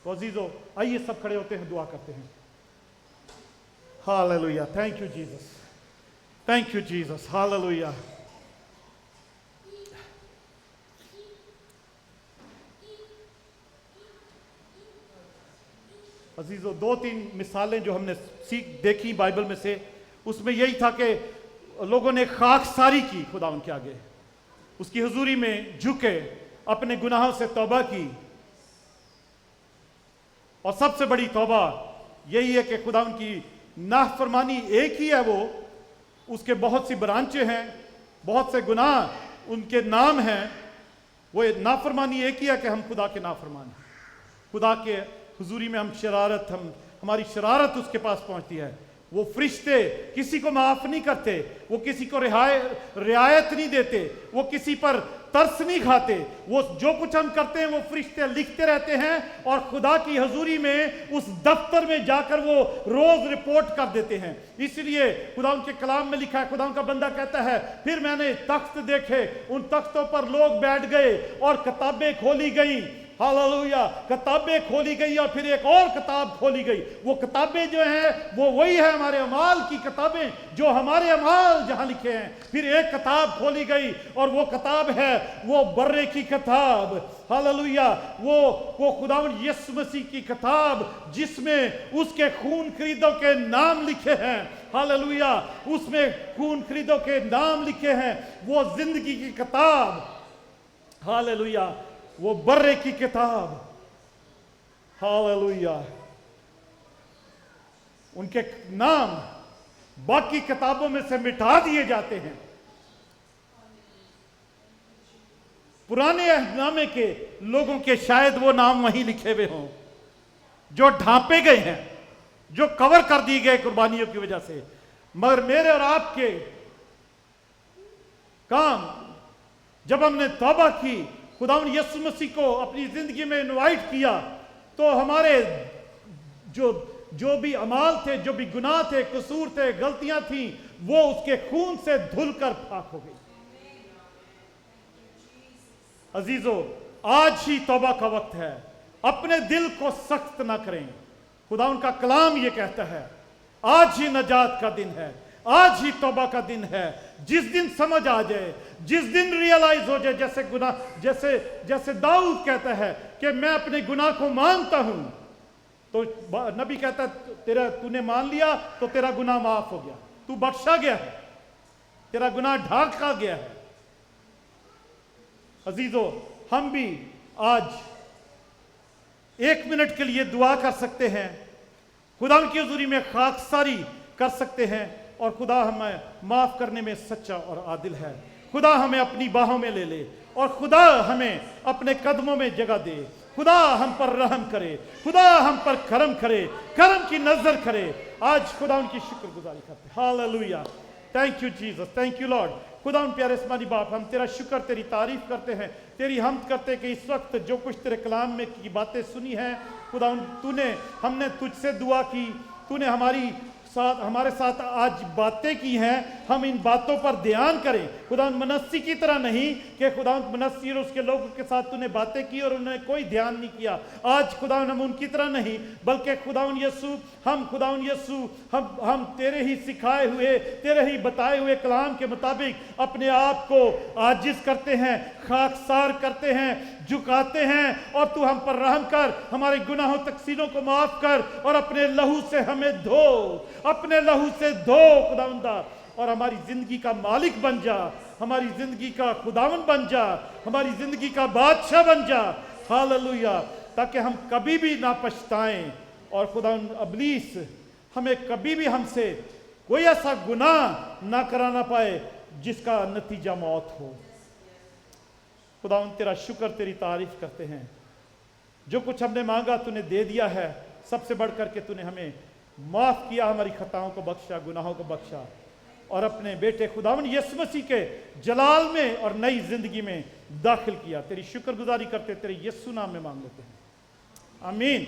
तो अजीजों, आइए सब खड़े होते हैं, दुआ करते हैं। Hallelujah. Thank you Jesus, thank you Jesus. Hallelujah. अजीजों, 2-3 मिसालें जो हमने देखी बाइबल में से, उसमें यही था कि लोगों ने खाकसारी की, खुदा उनके आगे उसकी हुजूरी में झुके, अपने गुनाहों से तौबा की, और सबसे बड़ी तौबा यही है कि खुदा उनकी नाफरमानी एक ही है, वो उसके बहुत सी ब्रांचें हैं, बहुत से गुनाह उनके नाम हैं, वो नाफरमानी एक ही है कि हम खुदा के नाफरमान हैं। खुदा के हुजूरी में हमारी शरारत उसके पास पहुंचती है। वो फरिश्ते किसी को माफ नहीं करते, वो किसी को रियायत नहीं देते, वो किसी पर तरस नहीं खाते, वो जो कुछ हम करते हैं वो फरिश्ते लिखते रहते हैं, और खुदा की हुजूरी में उस दफ्तर में जाकर वो रोज रिपोर्ट कर देते हैं। इसलिए खुदा उनके कलाम में लिखा है, खुदा उनका बंदा कहता है, फिर मैंने तख्त देखे, उन तख्तों पर लोग बैठ गए और किताबें खोली गई, हालेलुया, किताबें खोली गई और फिर एक और किताब खोली गई। वो किताबें जो हैं वो वही है हमारे अमाल की किताबें, जो हमारे अमाल जहां लिखे हैं। फिर एक किताब खोली गई और वो किताब है वो बर्रे की किताब, हालेलुया, वो खुदावंद यीशु मसीह की किताब जिसमें उसके खून खरीदों के नाम लिखे हैं, हालेलुया, उसमें खून खरीदों के नाम लिखे हैं। वो जिंदगी की किताब, हालेलुया, वो बर्रे की किताब, हालेलुया, उनके नाम बाकी किताबों में से मिटा दिए जाते हैं। पुराने अहदनामे के लोगों के शायद वो नाम वहीं लिखे हुए हों जो ढांपे गए हैं, जो कवर कर दिए गए कुर्बानियों की वजह से। मगर मेरे और आपके काम, जब हमने तौबा की, खुदावंद यीशु मसीह को अपनी जिंदगी में इनवाइट किया, तो हमारे जो भी अमाल थे, जो भी गुनाह थे, कसूर थे, गलतियां थी, वो उसके खून से धुलकर पाक हो गई। अजीजों, आज ही तौबा का वक्त है। अपने दिल को सख्त ना करें। खुदा उनका कलाम ये कहता है, आज ही नजात का दिन है, आज ही तौबा का दिन है। जिस दिन समझ आ जाए, जिस दिन रियलाइज हो जाए, जैसे गुनाह, जैसे दाऊद कहता है कि मैं अपने गुनाह को मानता हूं, तो नबी कहता है तूने मान लिया तो तेरा गुनाह माफ हो गया, तू बख्शा गया है, तेरा गुनाह ढांका गया है। अजीजों, हम भी आज 1 मिनट के लिए दुआ कर सकते हैं, खुदा की हुजूरी में खाकसारी कर सकते हैं, और खुदा हमें माफ करने में सच्चा और आदिल है। खुदा हमें अपनी बाहों में ले ले और खुदा हमें अपने कदमों में जगह दे। खुदा हम पर रहम करे, खुदा हम पर करम करे, करम की नजर करे। आज खुदा उनकी शुक्रगुजारी करते हैं। Hallelujah, thank you Jesus, thank you Lord. खुदा उन प्यारे आसमानी बाप, हम तेरा शुक्र, तेरी तारीफ करते हैं, तेरी हमद करते हैं कि इस वक्त जो कुछ तेरे कलाम में की बातें सुनी हैं, खुदा हमने तुझसे दुआ की, तूने हमारे साथ आज बातें की हैं, हम इन बातों पर ध्यान करें। खुदा मनस्सी की तरह नहीं कि खुदा मनस्सी और उसके लोगों के साथ तूने बातें की और उन्होंने कोई ध्यान नहीं किया। आज खुदा हम उनकी तरह नहीं, बल्कि खुदावन यीशु, हम तेरे ही सिखाए हुए, तेरे ही बताए हुए कलाम के मुताबिक अपने आप को आजिज करते हैं, खाकसार करते हैं, झुकाते हैं, और तू हम पर रहम कर, हमारे गुनाहों तकसीरों को माफ कर और अपने लहू से हमें धो, अपने लहू से धो खुदावंदा, और हमारी जिंदगी का मालिक बन जा, हमारी जिंदगी का खुदावन बन जा, हमारी जिंदगी का बादशाह बन जा। हालेलुया, ताकि हम कभी भी ना पछताएं और खुदावन अबलीस हमें कभी भी हमसे कोई ऐसा गुनाह ना कराना पाए जिसका नतीजा मौत हो। खुदावन तेरा शुक्र, तेरी तारीफ करते हैं। जो कुछ हमने मांगा तूने दे दिया है, सबसे बढ़ करके तूने हमें माफ किया, हमारी खताओं को बख्शा, गुनाहों को बख्शा, और अपने बेटे खुदावन यीशु मसीह के जलाल में और नई जिंदगी में दाखिल किया। तेरी शुक्रगुजारी करते तेरे यीशु नाम में मांग लेते हैं, आमीन।